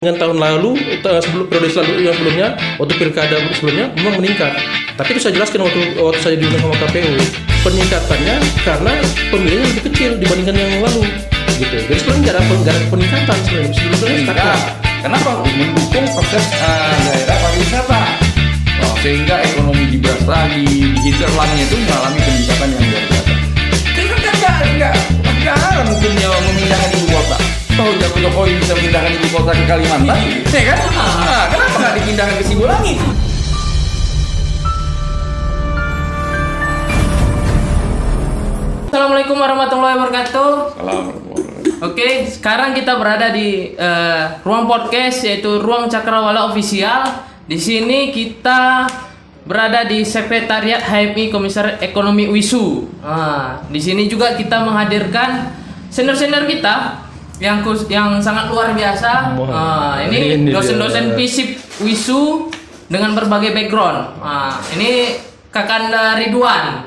dengan tahun lalu, sebelum periode yang sebelumnya, waktu pilkada sebelumnya memang meningkat. Tapi itu saya jelaskan waktu saya diundang sama KPU, peningkatannya karena pemilihnya lebih kecil dibandingkan yang lalu, gitu. Jadi sebenarnya nggak ada peningkatan sebenarnya stagnan. Kenapa? Mendukung proses daerah pariwisata, sehingga ekonomi dibahas lagi, di hinterlandnya itu mengalami peningkatan yang luar biasa. Kita nggak ada hukumnya memindahkan ibu kota. Tahu nggak Jokowi bisa memindahkan ibu kota ke Kalimantan, ya kan? Nah, kenapa nggak dipindahkan ke Sibulangit? Assalamualaikum warahmatullahi wabarakatuh. Assalamualaikum. Oke, sekarang kita berada di ruang podcast yaitu Ruang Cakrawala Official. Di sini kita berada di Sekretariat HMI Komisariat Ekonomi UISU. Di sini juga kita menghadirkan senior-senior kita yang sangat luar biasa. Ini dosen-dosen FISIP UISU dengan berbagai background. Ini Kakanda Ridwan.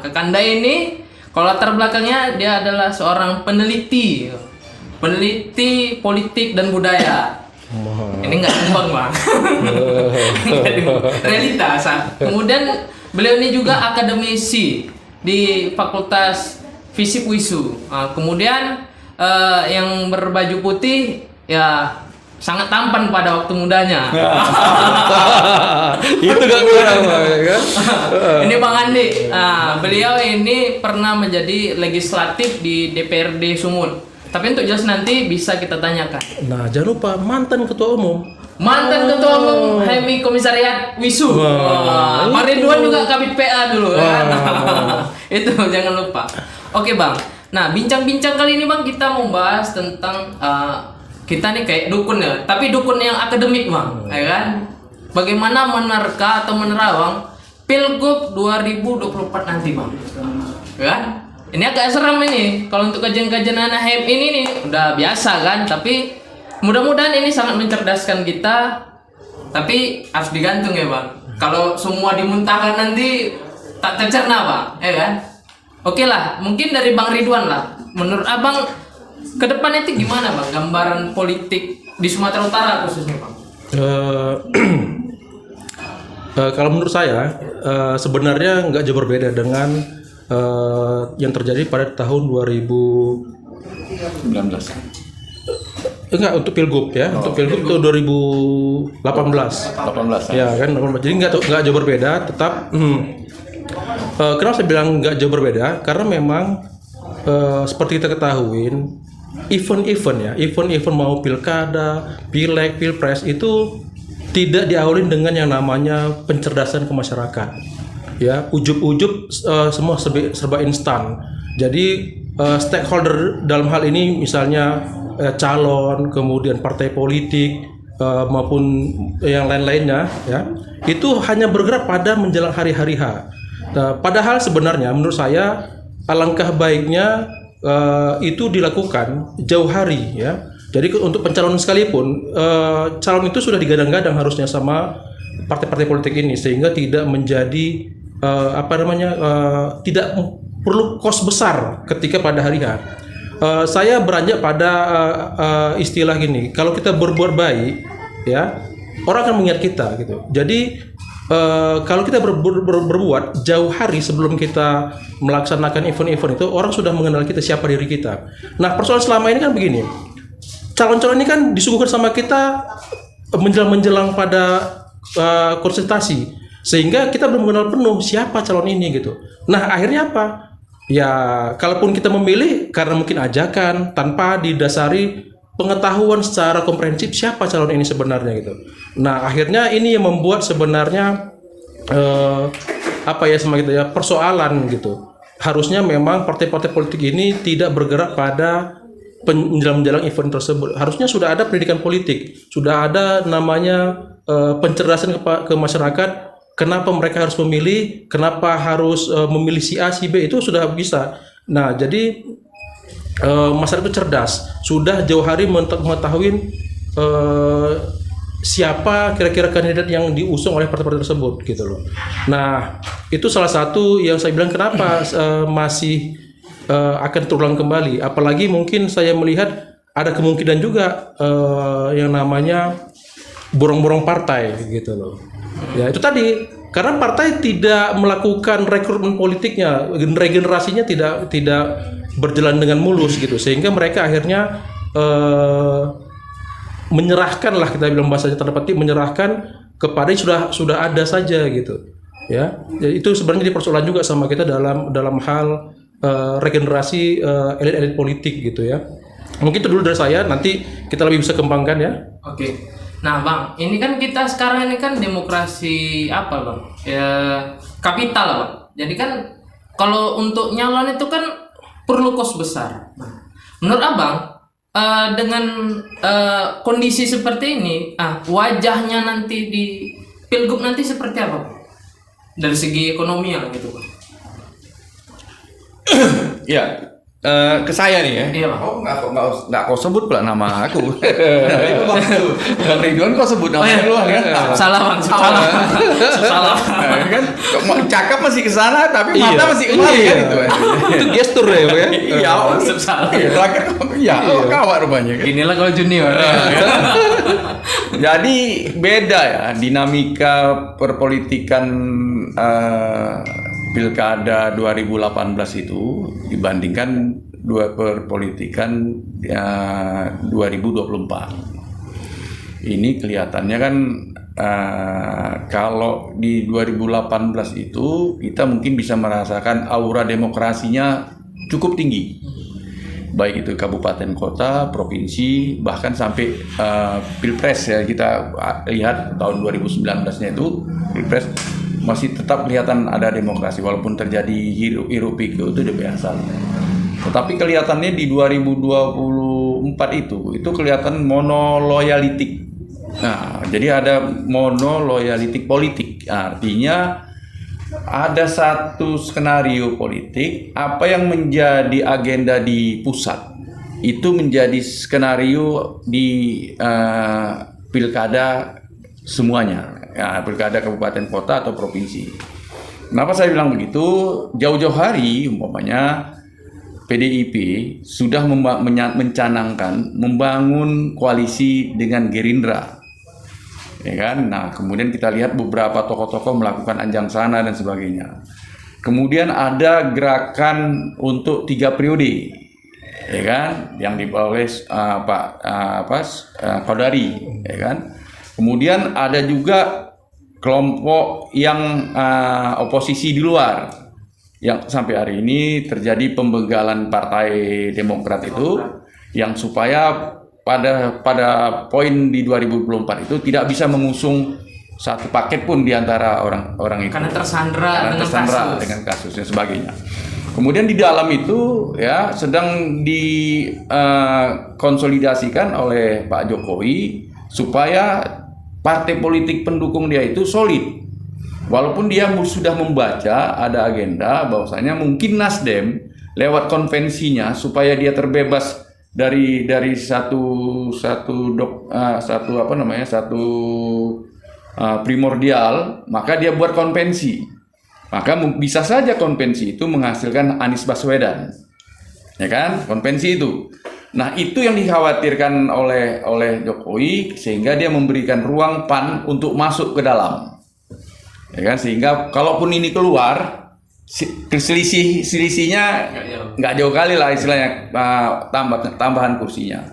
Kakanda ini kalau latar belakangnya dia adalah seorang peneliti politik dan budaya. Ini nggak tumbang bang, realitas. Kemudian beliau ini juga akademisi di Fakultas FISIP UISU. Kemudian yang berbaju putih ya sangat tampan pada waktu mudanya. Itu gak kurang, kan? Ini Bang Andi. Beliau ini pernah menjadi legislatif di DPRD Sumut. Tapi untuk jelas nanti bisa kita tanyakan. Nah, jangan lupa mantan ketua umum. Mantan ketua umum HMI Komisariat WISU. Pak Ridwan juga Kabid PA dulu kan. Itu jangan lupa. Oke Bang. Nah, bincang-bincang kali ini Bang kita mau bahas tentang kita nih kayak dukun ya, tapi dukun yang akademik Bang, ya kan? Bagaimana menerka atau menerawang Pilgub 2024 nanti Bang, ya kan? Ini agak serem ini, kalau untuk kajian-kajian anak HM ini nih udah biasa kan, tapi mudah-mudahan ini sangat mencerdaskan kita, tapi harus digantung ya Bang. Kalau semua dimuntahkan nanti tak tercerna Bang, ya kan? Oke lah, mungkin dari Bang Ridwan lah, menurut Abang ke depan itu gimana Bang gambaran politik di Sumatera Utara khususnya Bang? Kalau menurut saya sebenarnya nggak jauh berbeda dengan yang terjadi pada tahun 19. Enggak, untuk Pilgub ya, untuk Pilgub itu 2018. 18 Ya kan, 18. Jadi nggak jauh berbeda, tetap. Kenapa saya bilang nggak jauh berbeda? Karena memang seperti kita ketahuin, event mau pilkada, pileg, pilpres itu tidak diawali dengan yang namanya pencerdasan ke masyarakat. Ya, ujub-ujub semua serba instan. Jadi stakeholder dalam hal ini misalnya calon, kemudian partai politik maupun yang lain-lainnya, ya, itu hanya bergerak pada menjelang hari-hari H. Padahal sebenarnya menurut saya alangkah baiknya itu dilakukan jauh hari ya. Jadi untuk pencalonan sekalipun calon itu sudah digadang-gadang harusnya sama partai-partai politik ini sehingga tidak menjadi tidak perlu kos besar ketika pada hari H. Saya beranjak pada istilah gini, kalau kita berbuat baik ya orang akan mengingat kita gitu. Jadi kalau kita berbuat jauh hari sebelum kita melaksanakan event-event itu, orang sudah mengenal kita, siapa diri kita. Nah, persoalan selama ini kan begini, calon-calon ini kan disuguhkan sama kita menjelang pada konsultasi, sehingga kita belum mengenal penuh siapa calon ini gitu. Nah, akhirnya apa? Ya, kalaupun kita memilih karena mungkin ajakan tanpa didasari pengetahuan secara komprehensif siapa calon ini sebenarnya gitu. Nah, akhirnya ini yang membuat sebenarnya persoalan gitu. Harusnya memang partai-partai politik ini tidak bergerak pada menjelang event tersebut. Harusnya sudah ada pendidikan politik, sudah ada namanya pencerdasan ke masyarakat. Kenapa mereka harus memilih? Kenapa harus memilih si A, si B, itu sudah bisa. Nah, jadi masyarakat itu cerdas, sudah jauh hari mengetahui siapa kira-kira kandidat yang diusung oleh partai-partai tersebut gitu loh. Nah, itu salah satu yang saya bilang kenapa masih akan terulang kembali. Apalagi mungkin saya melihat ada kemungkinan juga yang namanya borong-borong partai gitu loh. Ya itu tadi, karena partai tidak melakukan rekrutmen politiknya, regenerasinya tidak berjalan dengan mulus gitu, sehingga mereka akhirnya menyerahkan lah, kita bilang bahasanya tanda petik, menyerahkan kepada yang sudah ada saja gitu. Ya, jadi itu sebenarnya jadi persoalan juga sama kita dalam hal regenerasi elit-elit politik gitu ya. Mungkin itu dulu dari saya, nanti kita lebih bisa kembangkan ya. Oke. Nah, Bang, ini kan kita sekarang ini kan demokrasi apa, Bang? Ya, kapital, Bang. Jadi kan kalau untuk nyalon itu kan perlu kos besar. Nah, menurut Abang, dengan kondisi seperti ini, wajahnya nanti di Pilgub nanti seperti apa, Bang? Dari segi ekonomi ya gitu, Bang. Ya, ke saya nih ya. Iya, Bang. Oh, nggak kau sebut pula nama aku. Bang Ridwan kau sebut nama lu kan? Salah, Bang. Salah. Kan cakap masih ke sana tapi mata masih kemari kan itu. Itu gestur ya, Pak ya. Iya, salah. Iya, kawat rupanya kan. Inilah kalau junior. Jadi beda ya dinamika perpolitikan Pilkada 2018 itu dibandingkan perpolitikan 2024. Ini kelihatannya kan kalau di 2018 itu kita mungkin bisa merasakan aura demokrasinya cukup tinggi. Baik itu kabupaten, kota, provinsi, bahkan sampai Pilpres ya, kita lihat tahun 2019-nya itu Pilpres masih tetap kelihatan ada demokrasi walaupun terjadi hiruk pikuk itu udah biasa. Tetapi kelihatannya di 2024 itu kelihatan monoloyalitik. Nah, jadi ada monoloyalitik politik. Artinya ada satu skenario politik, apa yang menjadi agenda di pusat itu menjadi skenario di pilkada semuanya. Ya, pilkada kabupaten, kota atau provinsi. Kenapa saya bilang begitu? Jauh-jauh hari, umpamanya PDIP sudah mencanangkan membangun koalisi dengan Gerindra, ya kan? Nah, kemudian kita lihat beberapa tokoh-tokoh melakukan anjang sana dan sebagainya. Kemudian ada gerakan untuk 3 periode, ya kan? Yang dibawa oleh Pak Kodari, ya kan? Kemudian ada juga kelompok yang oposisi di luar, yang sampai hari ini terjadi pembegalan Partai Demokrat itu, yang supaya pada poin di 2024 itu tidak bisa mengusung satu paket pun di antara orang itu. Karena tersandra dengan kasus dan sebagainya. Kemudian di dalam itu ya sedang dikonsolidasikan oleh Pak Jokowi supaya partai politik pendukung dia itu solid. Walaupun dia sudah membaca ada agenda bahwasanya mungkin Nasdem lewat konvensinya supaya dia terbebas dari satu primordial, maka dia buat konvensi. Maka bisa saja konvensi itu menghasilkan Anies Baswedan. Ya kan? Konvensi itu. Nah, itu yang dikhawatirkan oleh Jokowi, sehingga dia memberikan ruang PAN untuk masuk ke dalam. Ya kan? Sehingga kalaupun ini keluar, selisihnya nggak jauh kali lah istilahnya, tambahan kursinya.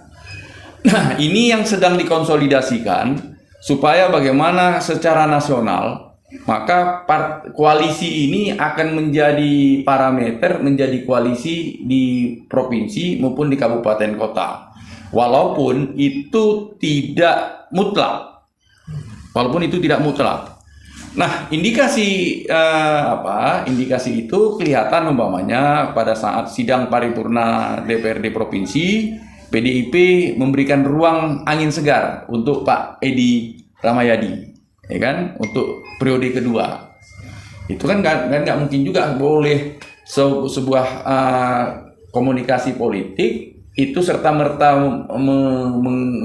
Nah, ini yang sedang dikonsolidasikan supaya bagaimana secara nasional, maka koalisi ini akan menjadi parameter, menjadi koalisi di provinsi maupun di kabupaten kota. Walaupun itu tidak mutlak. Nah, indikasi itu kelihatan umpamanya pada saat sidang paripurna DPRD provinsi, PDIP memberikan ruang angin segar untuk Pak Edi Rahmayadi. Ya kan, untuk periode kedua itu kan nggak mungkin juga boleh sebuah komunikasi politik itu serta-merta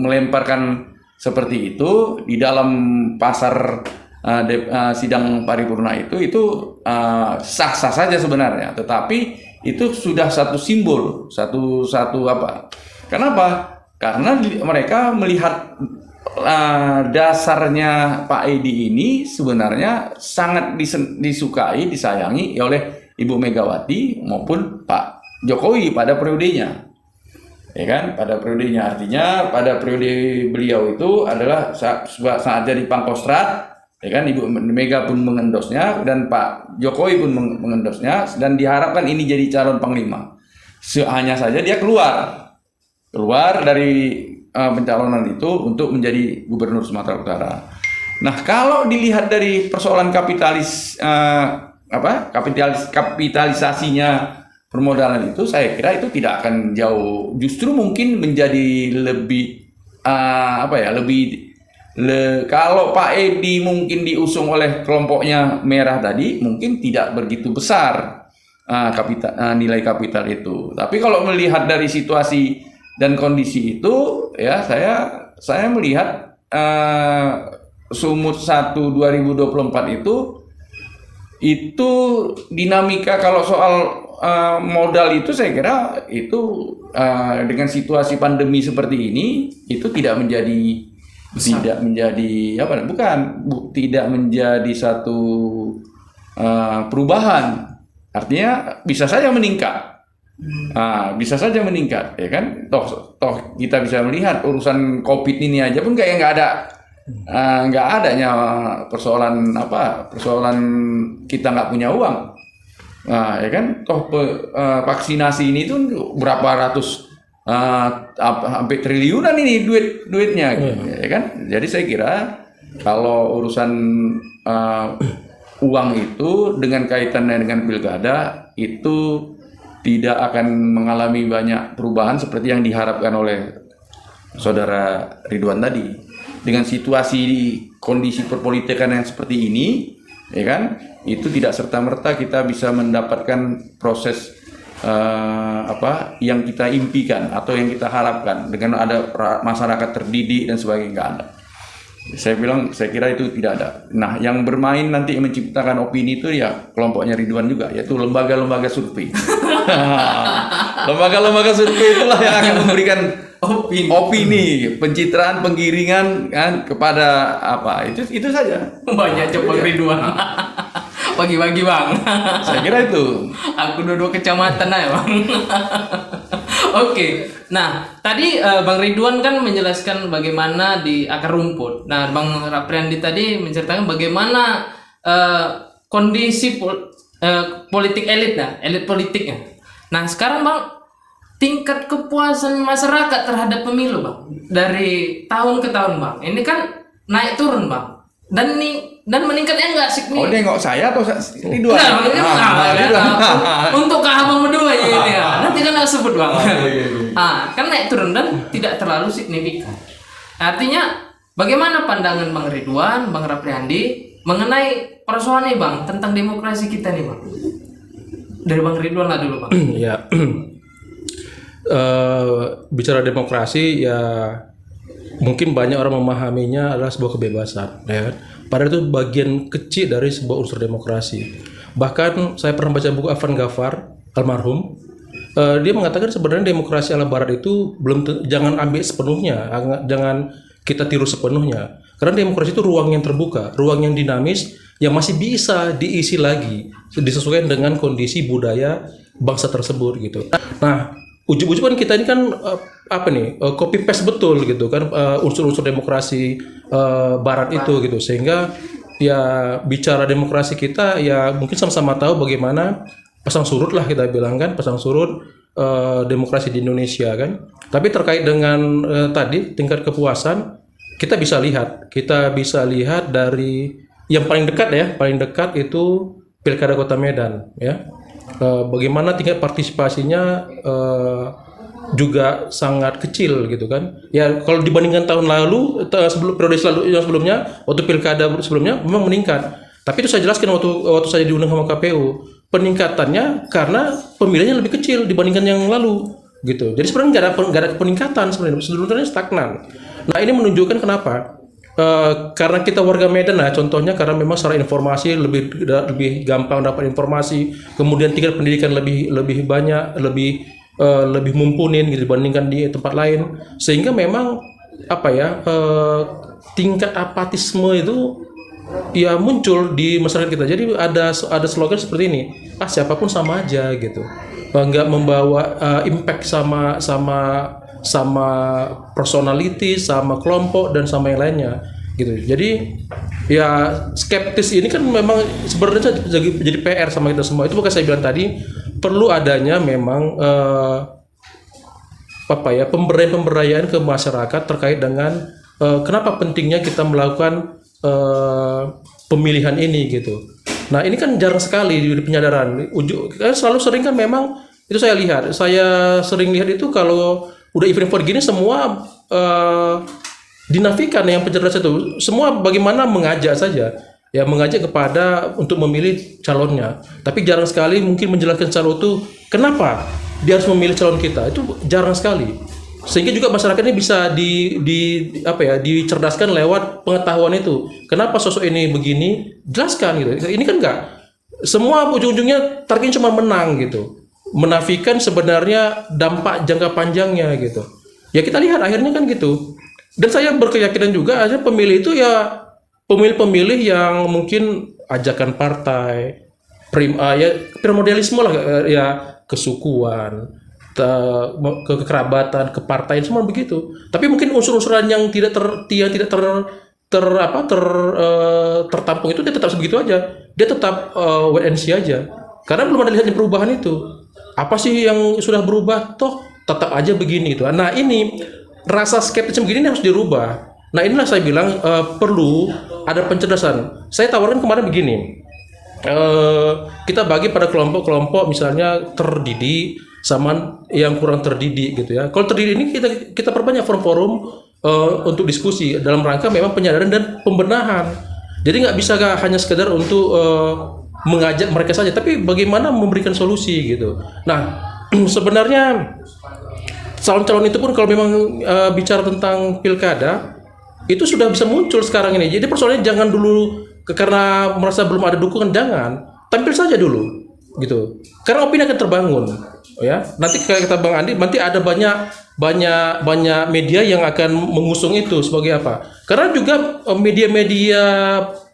melemparkan seperti itu di dalam pasar sidang paripurna itu sah-sah saja sebenarnya, tetapi itu sudah satu simbol, satu apa? Kenapa? Karena mereka melihat dasarnya Pak Edi ini sebenarnya sangat disukai, disayangi oleh Ibu Megawati maupun Pak Jokowi pada periodenya. Ya kan, pada periodenya, artinya pada periode beliau itu adalah saat jadi Pangkostrat, ya kan, Ibu Mega pun mengendosnya dan Pak Jokowi pun mengendosnya, dan diharapkan ini jadi calon panglima. Hanya saja dia keluar dari pencalonan itu untuk menjadi gubernur Sumatera Utara. Nah, kalau dilihat dari persoalan kapitalisasinya permodalan itu, saya kira itu tidak akan jauh, justru mungkin menjadi lebih kalau Pak Edi mungkin diusung oleh kelompoknya merah tadi, mungkin tidak begitu besar nilai kapital itu. Tapi kalau melihat dari situasi dan kondisi itu, ya saya melihat Sumut 1 2024 itu dinamika kalau soal modal itu, saya kira itu dengan situasi pandemi seperti ini itu tidak menjadi satu perubahan. Artinya bisa saja meningkat. Bisa saja meningkat, ya kan? Toh kita bisa melihat urusan COVID ini aja pun kayak nggak adanya persoalan kita nggak punya uang. Ya kan, vaksinasi ini tuh berapa ratus sampai triliunan ini duitnya, ya kan. Jadi saya kira kalau urusan uang itu dengan kaitannya dengan pilkada itu tidak akan mengalami banyak perubahan seperti yang diharapkan oleh Saudara Ridwan tadi. Dengan situasi kondisi perpolitikan yang seperti ini, ya kan, itu tidak serta-merta kita bisa mendapatkan proses yang kita impikan atau yang kita harapkan dengan ada masyarakat terdidik dan sebagainya. Nggak ada. Saya kira itu tidak ada. Nah, yang bermain nanti menciptakan opini itu ya kelompoknya Ridwan juga, yaitu lembaga-lembaga survei. Lembaga-lembaga survei itulah yang akan memberikan opini, pencitraan, penggiringan kan kepada itu saja. Banyak cepat Ridwan. Bagi-bagi Bang. Saya kira itu. Aku dua kecamatan aja Bang. Oke. Nah, tadi Bang Ridwan kan menjelaskan bagaimana di akar rumput. Nah, Bang Rapriandi tadi menceritakan bagaimana kondisi politik elit politiknya. Nah, sekarang Bang, tingkat kepuasan masyarakat terhadap pemilu Bang dari tahun ke tahun Bang. Ini kan naik turun Bang. Dan meningkatnya enggak signifikan. Nengok saya atau Ridwan? Untuk ke abang berdua ya ini ya. Nanti kan aku sebut Bang. Kan naik turun dan tidak terlalu signifikan. Artinya bagaimana pandangan Bang Ridwan, Bang Rapriandi mengenai persoalan ini Bang tentang demokrasi kita nih Bang? Dari Bang Ridwan lah dulu Bang. Ya. Bicara demokrasi ya, mungkin banyak orang memahaminya adalah sebuah kebebasan, ya kan? Padahal itu bagian kecil dari sebuah unsur demokrasi. Bahkan saya pernah baca buku Afan Ghaffar, almarhum. Dia mengatakan sebenarnya demokrasi ala Barat itu jangan ambil sepenuhnya, jangan kita tiru sepenuhnya. Karena demokrasi itu ruang yang terbuka, ruang yang dinamis, yang masih bisa diisi lagi, disesuaikan dengan kondisi budaya bangsa tersebut gitu. Nah, ujub-ujuban kita ini kan copy paste betul gitu kan, unsur-unsur demokrasi Barat itu gitu, sehingga ya bicara demokrasi kita ya mungkin sama-sama tahu bagaimana pasang surut lah kita bilang kan, pasang surut demokrasi di Indonesia kan. Tapi terkait dengan tadi tingkat kepuasan, kita bisa lihat dari yang paling dekat itu Pilkada Kota Medan ya. Bagaimana tingkat partisipasinya juga sangat kecil gitu kan. Ya kalau dibandingkan tahun lalu, periode sebelumnya, waktu pilkada sebelumnya memang meningkat. Tapi itu saya jelaskan waktu saya diundang sama KPU, peningkatannya karena pemilihannya lebih kecil dibandingkan yang lalu gitu. Jadi sebenarnya nggak ada peningkatan sebenarnya stagnan. Nah ini menunjukkan kenapa. Karena kita warga Medan lah contohnya, karena memang secara informasi lebih gampang dapat informasi, kemudian tingkat pendidikan lebih banyak, lebih lebih mumpunin gitu dibandingkan di tempat lain, sehingga memang tingkat apatisme itu ya muncul di masyarakat kita. Jadi ada slogan seperti ini, siapapun sama aja gitu, nggak membawa impact sama personality, sama kelompok dan sama yang lainnya gitu. Jadi ya skeptis ini kan memang sebenarnya jadi PR sama kita semua. Itu bukan saya bilang tadi perlu adanya memang pemberdayaan ke masyarakat terkait dengan kenapa pentingnya kita melakukan pemilihan ini gitu. Nah ini kan jarang sekali di penyadaran. Selalu sering kan memang itu saya sering lihat itu kalau udah event gini semua dinafikan yang pencerdas itu. Semua bagaimana mengajak saja. Ya mengajak kepada untuk memilih calonnya. Tapi jarang sekali mungkin menjelaskan calon itu kenapa dia harus memilih calon kita. Itu jarang sekali. Sehingga juga masyarakat ini bisa dicerdaskan lewat pengetahuan itu. Kenapa sosok ini begini? Jelaskan gitu. Ini kan enggak. Semua ujung-ujungnya targetnya cuma menang gitu. Menafikan sebenarnya dampak jangka panjangnya gitu. Ya kita lihat akhirnya kan gitu. Dan saya berkeyakinan juga aja pemilih itu ya pemilih-pemilih yang mungkin ajakan partai, primordialisme lah ya, kesukuan, kekerabatan, kepartaian semua begitu. Tapi mungkin unsur-unsuran yang tidak tertampung itu dia tetap sebegitu aja. Dia tetap wait and see aja. Karena belum ada lihatnya perubahan itu. Apa sih yang sudah berubah? Toh tetap aja begini itu. Nah ini rasa skeptisme begini harus dirubah. Nah inilah saya bilang perlu ada pencerdasan. Saya tawarkan kemarin begini, kita bagi pada kelompok-kelompok misalnya terdidik sama yang kurang terdidik gitu ya. Kalau terdidik ini kita perbanyak forum-forum untuk diskusi dalam rangka memang penyadaran dan pembenahan. Jadi nggak bisa hanya sekedar untuk mengajak mereka saja, tapi bagaimana memberikan solusi gitu. Nah sebenarnya calon-calon itu pun kalau memang bicara tentang pilkada itu sudah bisa muncul sekarang ini. Jadi persoalannya jangan dulu karena merasa belum ada dukungan, jangan tampil saja dulu gitu. Karena opini akan terbangun, ya. Nanti kayak kata Bang Andi, nanti ada banyak media yang akan mengusung itu sebagai apa? Karena juga media-media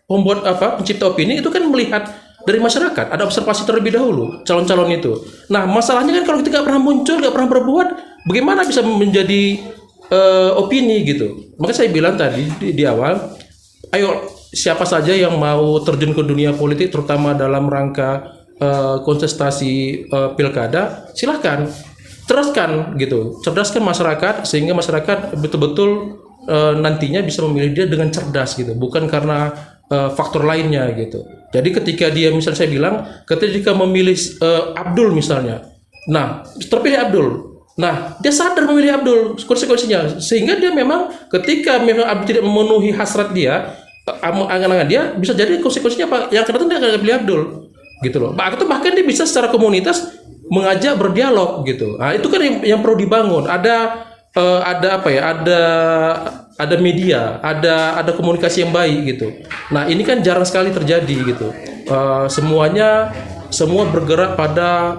pembuat pencipta opini itu kan melihat dari masyarakat, ada observasi terlebih dahulu calon-calon itu. Nah masalahnya kan kalau kita nggak pernah muncul, nggak pernah berbuat, bagaimana bisa menjadi opini gitu. Maka saya bilang tadi di awal, ayo siapa saja yang mau terjun ke dunia politik, terutama dalam rangka kontestasi pilkada, silahkan teruskan gitu, cerdaskan masyarakat sehingga masyarakat betul-betul nantinya bisa memilih dia dengan cerdas gitu, bukan karena faktor lainnya gitu. Jadi ketika dia misalnya saya bilang, ketika memilih Abdul misalnya, nah terpilih Abdul. Nah, dia sadar memilih Abdul konsekuensinya, sehingga dia memang ketika memang Abdul tidak memenuhi hasrat dia, angan-angan dia, bisa jadi konsekuensinya apa? Yang kedua dia akan pilih Abdul, gitu loh. Atau bahkan dia bisa secara komunitas mengajak berdialog, gitu. Nah, itu kan yang perlu dibangun. Ada media, ada komunikasi yang baik, gitu. Nah, ini kan jarang sekali terjadi, gitu. Semua bergerak pada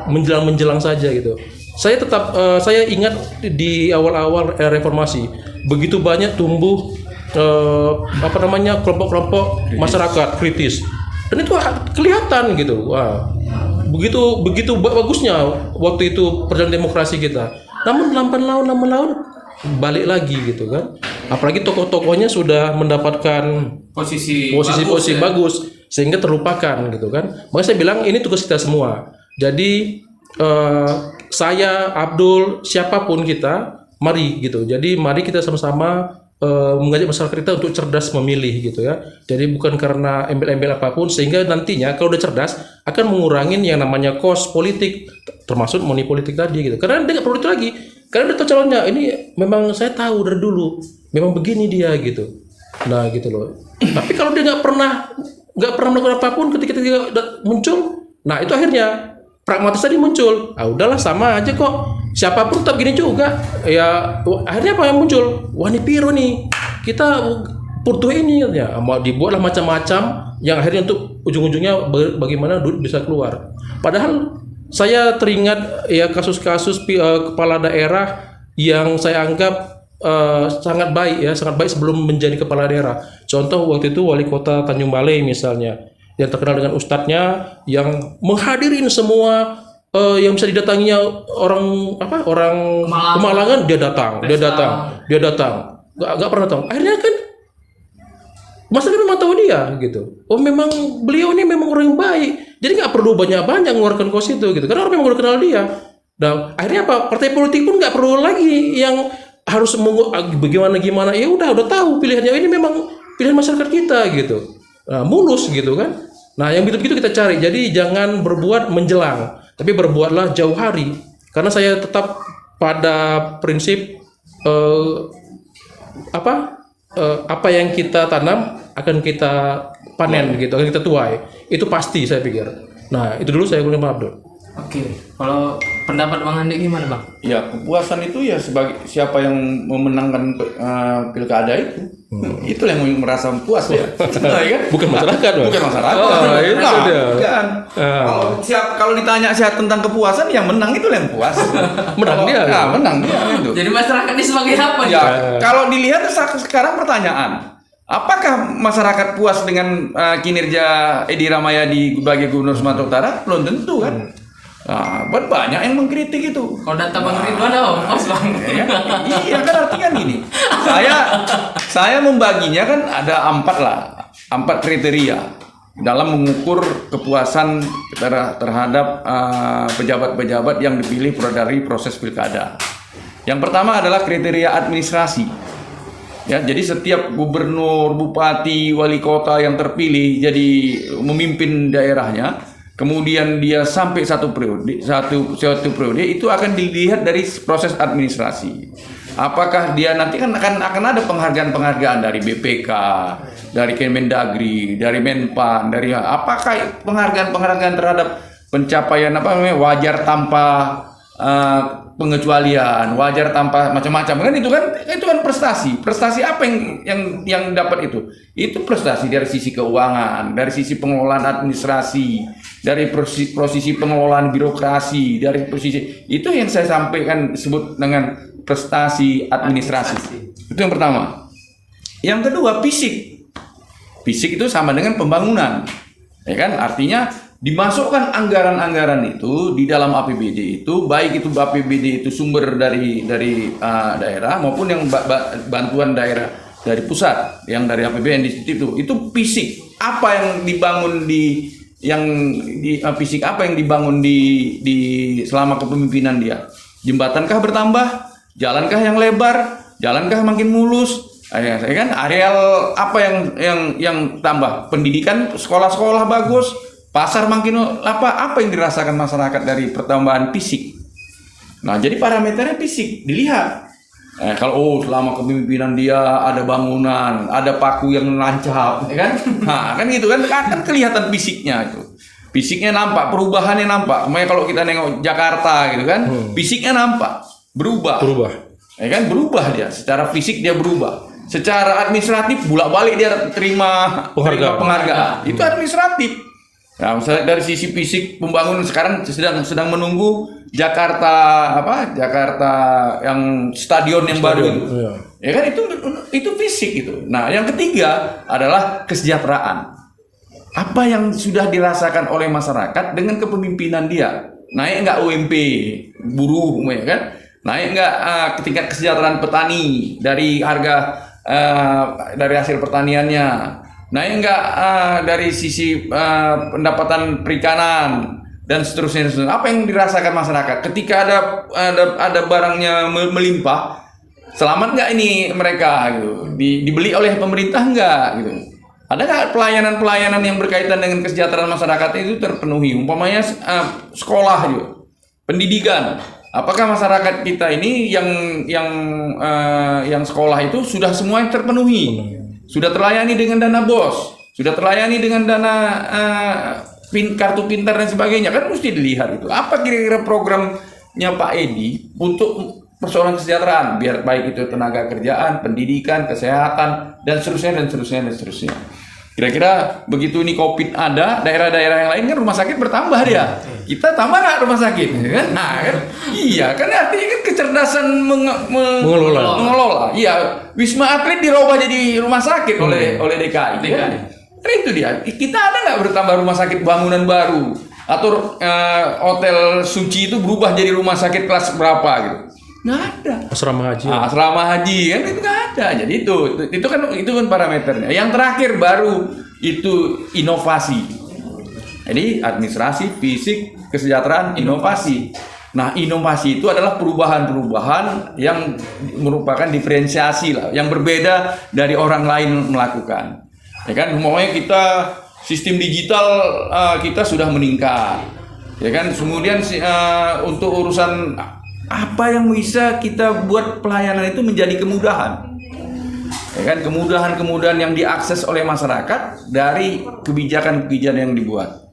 menjelang saja gitu. Saya ingat di awal-awal reformasi begitu banyak tumbuh kelompok-kelompok masyarakat kritis, dan itu kelihatan gitu. Wah, begitu bagusnya waktu itu perjalanan demokrasi kita. Namun 8 tahun balik lagi gitu kan. Apalagi tokoh-tokohnya sudah mendapatkan posisi bagus sehingga terlupakan gitu kan. Makanya saya bilang ini tugas kita semua. Jadi saya, Abdul, siapapun kita, mari gitu. Jadi mari kita sama-sama mengajak masyarakat kita untuk cerdas memilih gitu ya. Jadi bukan karena embel-embel apapun, sehingga nantinya kalau udah cerdas akan mengurangi yang namanya cost politik, termasuk money politik tadi gitu. Karena dia nggak perlu itu lagi. Karena udah tahu calonnya, ini memang saya tahu dari dulu, memang begini dia gitu. Nah gitu loh. Tapi kalau dia nggak pernah melakukan apapun ketika dia muncul, nah itu akhirnya pragmatis tadi muncul. Ah udahlah sama aja kok. Siapapun tetap gini juga. Ya akhirnya apa yang muncul? Wah ini piro nih. Kita butuh ini ya. Mau dibuatlah macam-macam yang akhirnya untuk ujung-ujungnya bagaimana duit bisa keluar. Padahal saya teringat ya kasus-kasus kepala daerah yang saya anggap sangat baik sebelum menjadi kepala daerah. Contoh waktu itu wali kota Tanjung Balai misalnya, yang terkenal dengan ustadznya, yang menghadirin semua yang bisa didatanginya orang Kemalangan, dia datang. Nggak pernah datang. Akhirnya kan masyarakat memang tahu dia gitu. Oh memang beliau ini memang orang yang baik. Jadi nggak perlu banyak-banyak mengeluarkan kos itu gitu. Karena orang memang udah kenal dia. Nah akhirnya apa? Partai politik pun nggak perlu lagi yang harus bagaimana. Ya udah tahu pilihannya ini memang pilihan masyarakat kita gitu. Nah, mulus gitu kan. Nah yang begitu-begitu kita cari. Jadi jangan berbuat menjelang, tapi berbuatlah jauh hari. Karena saya tetap pada prinsip apa yang kita tanam akan kita panen gitu, akan kita tuai. Itu pasti saya pikir. Nah, itu dulu saya kurang Abdul. Oke, kalau pendapat Bang Andi gimana Bang? Ya kepuasan itu ya sebagai siapa yang memenangkan pilkada itu, itu yang merasa puas ya. Nah, ya kan? Bukan masyarakat, Bang. Bukan masyarakat. Oh, itu dia. Bukan. Kalau ditanya tentang kepuasan, yang menang itu yang puas. Menang dia. Nah, menang dia itu. Jadi masyarakat ini sebagai apa? Ya, kalau dilihat sekarang pertanyaan, apakah masyarakat puas dengan kinerja Edi Rahmayadi sebagai Gubernur Sumatera Utara? Belum tentu kan. Nah, banyak yang mengkritik itu. Kalau data Bang Ridwan puas Bang. Iya kan artinya gini. Saya membaginya kan ada 4 kriteria dalam mengukur kepuasan terhadap pejabat-pejabat yang dipilih dari proses pilkada. Yang pertama adalah kriteria administrasi. Ya, jadi setiap gubernur, bupati, wali kota yang terpilih jadi memimpin daerahnya, kemudian dia sampai satu periode itu akan dilihat dari proses administrasi. Apakah dia nanti kan akan ada penghargaan dari BPK, dari Kemendagri, dari Menpan, dari apakah penghargaan terhadap pencapaian wajar tanpa pengecualian, wajar tanpa macam-macam kan itu kan prestasi apa yang dapat itu prestasi dari sisi keuangan, dari sisi pengelolaan administrasi, dari posisi pengelolaan birokrasi, dari posisi itu yang saya sampaikan disebut dengan prestasi administrasi. Itu yang pertama. Yang kedua fisik itu sama dengan pembangunan, ya kan, artinya dimasukkan anggaran-anggaran itu di dalam APBD itu, baik itu APBD itu sumber dari daerah maupun yang bantuan daerah dari pusat yang dari APBN itu fisik apa yang dibangun fisik apa yang dibangun di selama kepemimpinan dia. Jembatankah bertambah, jalankah yang lebar, jalankah makin mulus, ya kan, areal apa yang tambah, pendidikan, sekolah-sekolah bagus, pasar makin apa yang dirasakan masyarakat dari pertambahan fisik. Nah, jadi parameternya fisik dilihat. Kalau selama kepemimpinan dia ada bangunan, ada paku yang nancap, ya kan? Nah, kan gitu kan kelihatan fisiknya itu. Fisiknya nampak, perubahannya nampak. Makanya kalau kita nengok Jakarta gitu kan, fisiknya nampak berubah. Ya kan, berubah dia. Secara fisik dia berubah. Secara administratif bolak-balik dia terima penghargaan. Itu administratif. Nah, misalnya dari sisi fisik pembangunan sekarang sedang menunggu Jakarta yang stadion yang baru itu. Iya. Ya kan itu fisik itu. Nah, yang ketiga adalah kesejahteraan. Apa yang sudah dirasakan oleh masyarakat dengan kepemimpinan dia? Naik enggak UMP buruh, ya kan? Naik enggak tingkat kesejahteraan petani dari harga dari hasil pertaniannya? Naik enggak dari sisi pendapatan perikanan dan seterusnya. Apa yang dirasakan masyarakat ketika ada barangnya melimpah? Selamat enggak ini mereka gitu? Dibeli oleh pemerintah enggak gitu? Ada nggak pelayanan yang berkaitan dengan kesejahteraan masyarakat itu terpenuhi? Umpamanya sekolah juga, pendidikan. Apakah masyarakat kita ini yang sekolah itu sudah semua terpenuhi? Sudah terlayani dengan dana BOS, sudah terlayani dengan dana kartu pintar dan sebagainya, kan mesti dilihat itu. Apa kira-kira programnya Pak Edi untuk persoalan kesejahteraan, biar baik itu tenaga kerjaan, pendidikan, kesehatan, dan seterusnya. Kira-kira begitu ini COVID ada, daerah-daerah yang lain kan rumah sakit bertambah dia. kita tambah nggak rumah sakit, kan? Nah, kan? Iya, kan artinya kan kecerdasan mengelola. Iya, Wisma Atlet dirubah jadi rumah sakit oleh DKI. Kan? Kan itu dia. Kita ada nggak bertambah rumah sakit bangunan baru atau hotel suci itu berubah jadi rumah sakit kelas berapa gitu? Nggak ada. Asrama haji. Asrama haji kan itu nggak ada. Jadi itu kan parameternya. Yang terakhir baru itu inovasi. Jadi administrasi, fisik, kesejahteraan, inovasi. Nah, inovasi itu adalah perubahan-perubahan yang merupakan diferensiasi lah, yang berbeda dari orang lain melakukan. Ya kan, umpamanya kita sistem digital kita sudah meningkat. Ya kan, kemudian untuk urusan apa yang bisa kita buat pelayanan itu menjadi kemudahan. Ya kan, kemudahan-kemudahan yang diakses oleh masyarakat dari kebijakan-kebijakan yang dibuat.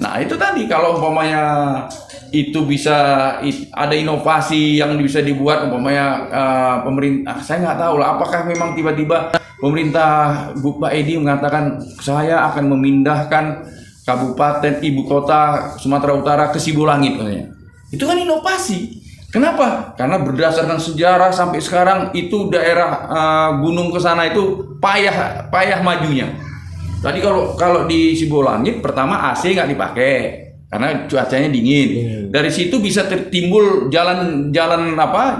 Nah, itu tadi kalau umpamanya itu bisa ada inovasi yang bisa dibuat umpamanya pemerintah, saya nggak tahu lah apakah memang tiba-tiba pemerintah Pak Edi mengatakan saya akan memindahkan kabupaten ibu kota Sumatera Utara ke Sibolangit. Itu kan inovasi. Kenapa? Karena berdasarkan sejarah sampai sekarang itu daerah gunung ke sana itu payah majunya. Tadi kalau di Sibolangit pertama AC nggak dipakai karena cuacanya dingin. Dari situ bisa timbul jalan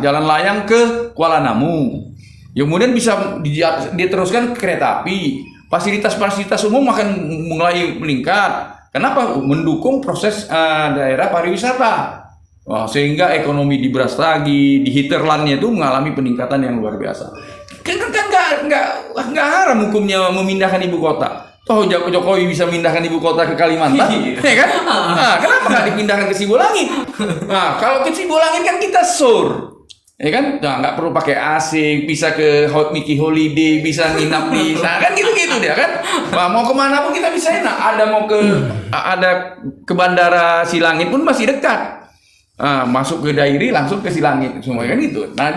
layang ke Kuala Namu. Kemudian bisa diteruskan ke kereta api. Fasilitas-fasilitas umum akan mulai meningkat. Kenapa? Mendukung proses daerah pariwisata. Sehingga ekonomi diberas lagi, di hinterlandnya itu mengalami peningkatan yang luar biasa. Kan nggak haram hukumnya memindahkan ibu kota. Toh Jokowi bisa memindahkan ibu kota ke Kalimantan, ya kan? Nah, kenapa nggak dipindahkan ke Sibolangit? Nah, kalau ke Sibolangit kan kita sur, ya kan? Nah, nggak perlu pakai AC, bisa ke Mickey Holiday, bisa nginap di sana, kan gitu-gitu dia kan? Nah, mau kemana pun kita bisa enak. Ada ke Bandara Silangit pun masih dekat. Masuk ke Dairi langsung ke Silangit semua kan itu. Nah,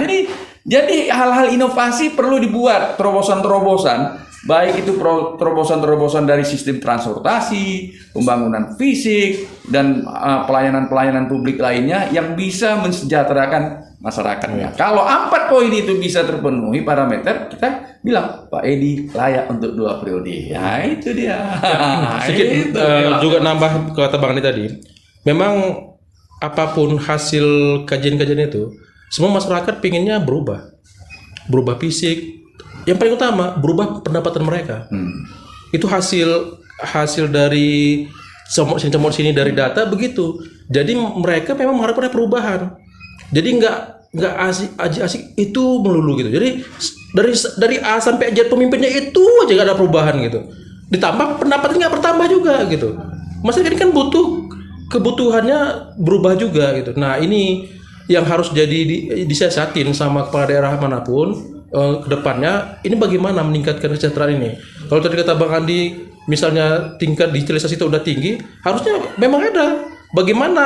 jadi hal-hal inovasi perlu dibuat terobosan-terobosan, baik itu terobosan-terobosan dari sistem transportasi, pembangunan fisik dan pelayanan-pelayanan publik lainnya yang bisa mensejahterakan masyarakatnya. Kalau 4 poin itu bisa terpenuhi parameter, kita bilang Pak Edi layak untuk 2 periode. Ya itu dia. Sedikit juga nambah kata Bang Andi tadi. Memang apapun hasil kajian-kajian itu, semua masyarakat pinginnya berubah fisik. Yang paling utama berubah pendapatan mereka. Itu hasil dari comot sini dari data begitu. Jadi mereka memang mengharapkan perubahan. Jadi nggak asik itu melulu gitu. Jadi dari A sampai Z pemimpinnya itu aja nggak ada perubahan gitu. Ditambah pendapatannya nggak bertambah juga gitu. Maksudnya ini kan kebutuhannya berubah juga gitu. Nah, ini yang harus jadi disiasatin sama kepala daerah manapun ke depannya. Ini bagaimana meningkatkan kesejahteraan ini. Kalau tadi kata Bang Andi misalnya tingkat digitalisasi itu udah tinggi, harusnya memang ada bagaimana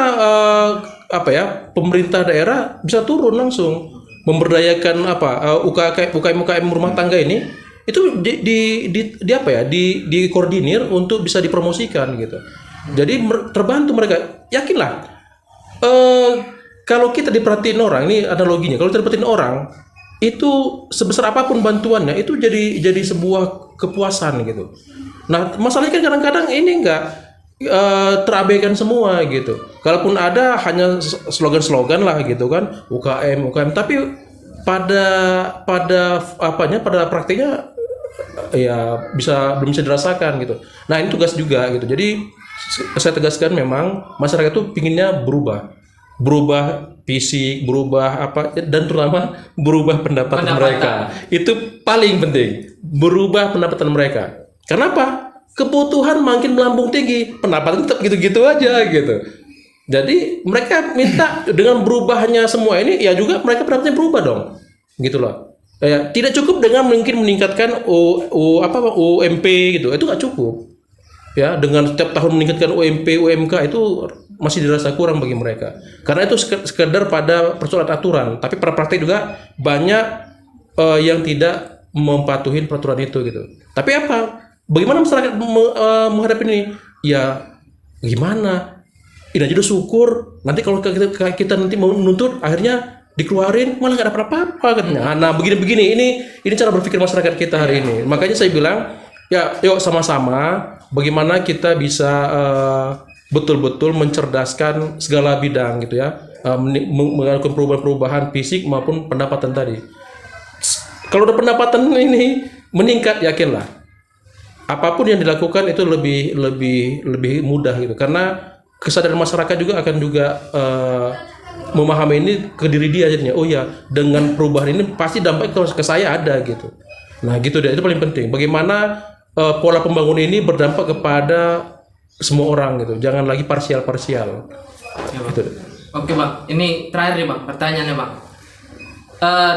pemerintah daerah bisa turun langsung memberdayakan UKM rumah tangga ini itu dikoordinir untuk bisa dipromosikan gitu. Jadi terbantu mereka. Yakinlah kalau kita diperhatiin orang, ini analoginya, kalau kita diperhatiin orang itu sebesar apapun bantuannya itu jadi sebuah kepuasan gitu. Nah, masalahnya kan kadang-kadang ini enggak terabaikan semua gitu. Kalaupun ada hanya slogan-slogan lah gitu kan, UKM, tapi pada praktiknya ya belum bisa dirasakan gitu. Nah, ini tugas juga gitu. Jadi saya tegaskan memang masyarakat itu pinginnya berubah fisik, berubah dan terutama berubah pendapatan mereka. Itu paling penting, berubah pendapatan mereka. Kenapa? Kebutuhan makin melambung tinggi, pendapatan tetap gitu-gitu aja gitu. Jadi mereka minta dengan berubahnya semua ini, ya juga mereka pendapatannya berubah dong, gitu loh. Ya, tidak cukup dengan mungkin meningkatkan UMP gitu, itu nggak cukup. Ya, dengan setiap tahun meningkatkan UMP, UMK itu masih dirasa kurang bagi mereka. Karena itu sekedar pada persoalan aturan, tapi pada praktik juga banyak yang tidak mematuhi peraturan itu gitu. Tapi bagaimana masyarakat menghadapi ini? Ya, gimana? ini aja udah syukur. Nanti kalau kita nanti mau menuntut, akhirnya dikeluarin malah nggak dapat apa-apa katanya. Nah begini-begini ini cara berpikir masyarakat kita hari ini. Makanya saya bilang ya yuk sama-sama bagaimana kita bisa betul-betul mencerdaskan segala bidang gitu ya, melakukan perubahan-perubahan fisik maupun pendapatan tadi. Kalau udah pendapatan ini meningkat, yakinlah apapun yang dilakukan itu lebih mudah gitu, karena kesadaran masyarakat juga akan memahami ini ke diri dia jadinya. Oh ya, dengan perubahan ini pasti dampak ke saya ada gitu. Nah gitu deh, itu paling penting. Bagaimana pola pembangunan ini berdampak kepada semua orang gitu, jangan lagi parsial. Gitu deh. Oke bang, ini terakhir nih bang, pertanyaannya bang.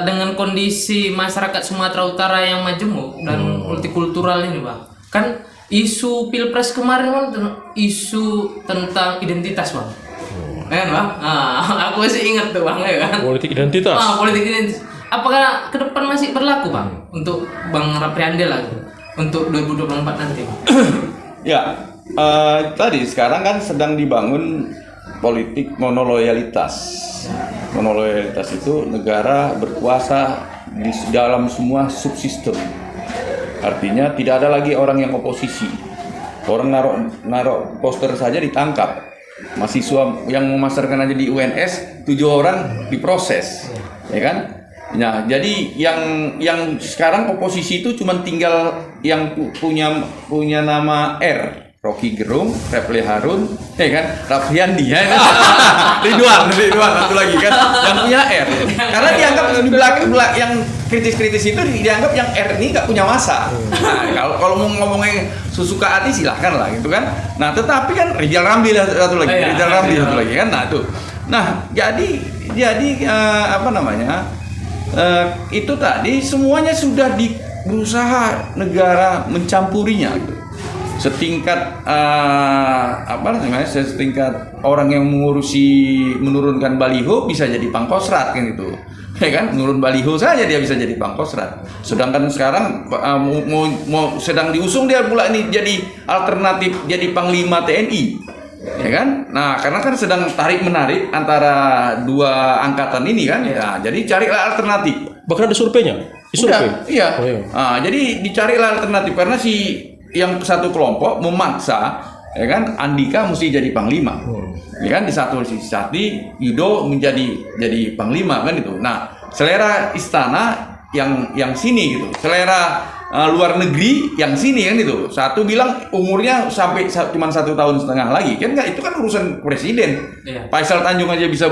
Dengan kondisi masyarakat Sumatera Utara yang majemuk dan multikultural ini bang, kan isu pilpres kemarin bang, isu tentang identitas bang. Kan bang? Aku masih ingat tuh bang ya kan. Politik identitas. Politik identitas. Apakah ke depan masih berlaku bang untuk Bang Rapriande lah gitu, untuk 2024 nanti? Ya, tadi sekarang kan sedang dibangun politik monoloyalitas. Monoloyalitas itu negara berkuasa di dalam semua subsistem. Artinya tidak ada lagi orang yang oposisi. Orang naruh poster saja ditangkap. Mahasiswa yang memasarkan aja di UNS 7 orang diproses, ya kan? Nah, jadi yang sekarang oposisi itu cuma tinggal yang punya nama R. Rocky Gerung, Refli Harun, ya kan? Raffiandi ya kan? Ridwan satu lagi kan? Yang punya R. Karena dianggap di belakang yang kritis-kritis itu dianggap yang R ini nggak punya masa. Nah, kalau mau ngomongin sesuka hati silahkan lah gitu kan. Nah, tetapi kan Rizal Ramli satu lagi kan. Nah, tuh. Nah, jadi apa namanya? Itu tadi semuanya sudah berusaha negara mencampurinya gitu. Setingkat setingkat orang yang menurunkan baliho bisa jadi pangkostrat kan gitu, ya kan? Menurun baliho saja dia bisa jadi pangkostrat. Sedangkan sekarang sedang diusung dia pula ini jadi alternatif jadi panglima TNI, ya kan? Nah karena kan sedang tarik menarik antara dua angkatan ini kan, ya jadi carilah alternatif. Bahkan ada surveinya. Iya. Oh, iya. Nah, jadi dicarilah alternatif karena yang satu kelompok memaksa, ya kan, Andika mesti jadi panglima, ya kan, di satu sisi Yudo menjadi panglima kan itu. Nah, selera istana yang sini gitu, selera luar negeri yang sini kan itu. Satu bilang umurnya sampai cuma 1,5 tahun lagi kan, nggak, itu kan urusan presiden. Faisal Tanjung aja bisa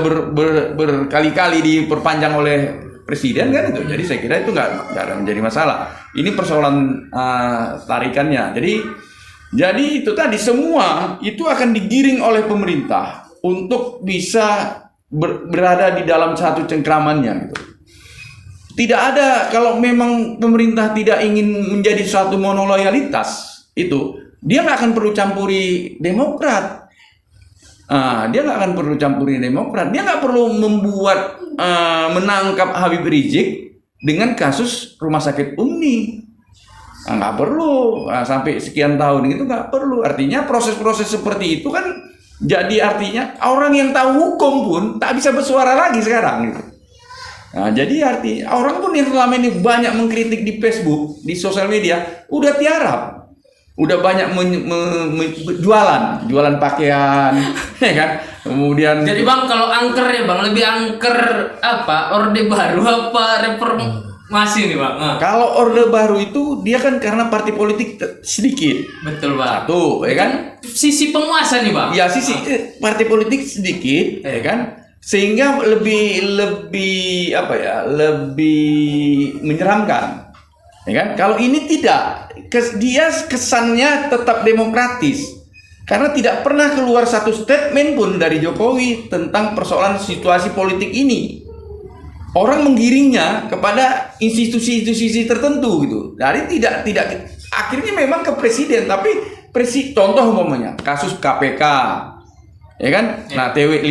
berkali-kali diperpanjang oleh presiden kan itu. Jadi saya kira itu nggak menjadi masalah. Ini persoalan tarikannya. Jadi itu tadi semua itu akan digiring oleh pemerintah untuk bisa berada di dalam satu cengkramannya gitu. Tidak ada, kalau memang pemerintah tidak ingin menjadi suatu monoloyalitas itu, dia nggak akan perlu campuri Demokrat. Dia nggak akan perlu campuri Demokrat. Dia nggak perlu membuat menangkap Habib Rizik dengan kasus rumah sakit Umi. Nggak perlu sampai sekian tahun itu, nggak perlu. Artinya proses-proses seperti itu kan jadi artinya orang yang tahu hukum pun tak bisa bersuara lagi sekarang gitu. Nah, jadi orang pun yang selama ini banyak mengkritik di Facebook, di sosial media, udah tiarap. Udah banyak jualan pakaian, ya kan? Kemudian jadi Bang, kalau angker ya Bang, lebih angker apa? Orde Baru apa reformasi nih Bang? Kalau Orde Baru itu dia kan karena partai politik sedikit. Betul Bang. Satu, ya kan? Sisi penguasa nih Bang. Ya, sisi partai politik sedikit, ya kan? Sehingga lebih menyeramkan. Ya kan? Kalau ini tidak, dia kesannya tetap demokratis. Karena tidak pernah keluar satu statement pun dari Jokowi tentang persoalan situasi politik ini. Orang menggiringnya kepada institusi-institusi tertentu gitu. Jadi tidak akhirnya memang ke presiden, tapi contoh umpamanya kasus KPK. Ya kan? Nah, 56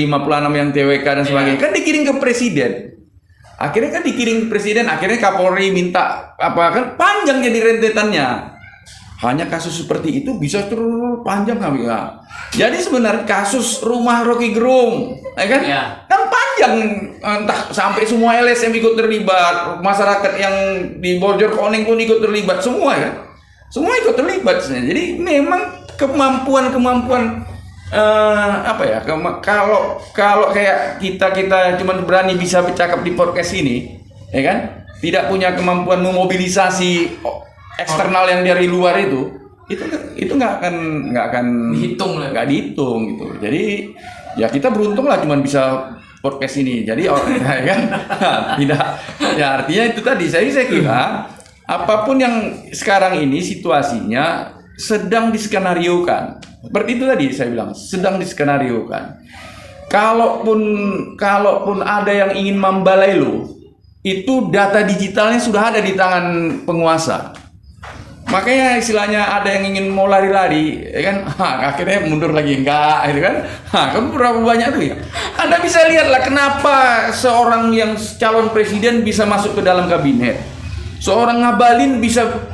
yang TWK dan sebagainya kan dikirim ke presiden. Akhirnya kan dikirim ke presiden, akhirnya Kapolri minta apa kan, panjang jadi rentetannya. hanya kasus seperti itu bisa terus panjang kami ya. Jadi sebenarnya kasus rumah Rocky Gerung, ya kan? Ya. Kan panjang, entah sampai semua LSM ikut terlibat, masyarakat yang di Bojorkoneng pun ikut terlibat, semua ya. Semua ikut terlibat. Jadi memang kemampuan apa ya? Kalau kayak kita cuma berani bisa bercakap di podcast ini, ya kan? Tidak punya kemampuan memobilisasi eksternal yang dari luar itu nggak akan dihitung gitu. Jadi ya kita beruntung lah cuma bisa podcast ini. Jadi ya kan tidak ya artinya itu tadi saya kira apapun yang sekarang ini situasinya sedang diskenariokan. Seperti itu tadi saya bilang sedang diskenariokan. Kalaupun ada yang ingin membalelo, itu data digitalnya sudah ada di tangan penguasa. Makanya istilahnya ada yang ingin mau lari-lari, ya kan? Akhirnya mundur lagi enggak, gitu kan? Kan berapa banyak tuh ya? Anda bisa lihatlah kenapa seorang yang calon presiden bisa masuk ke dalam kabinet. Seorang Ngabalin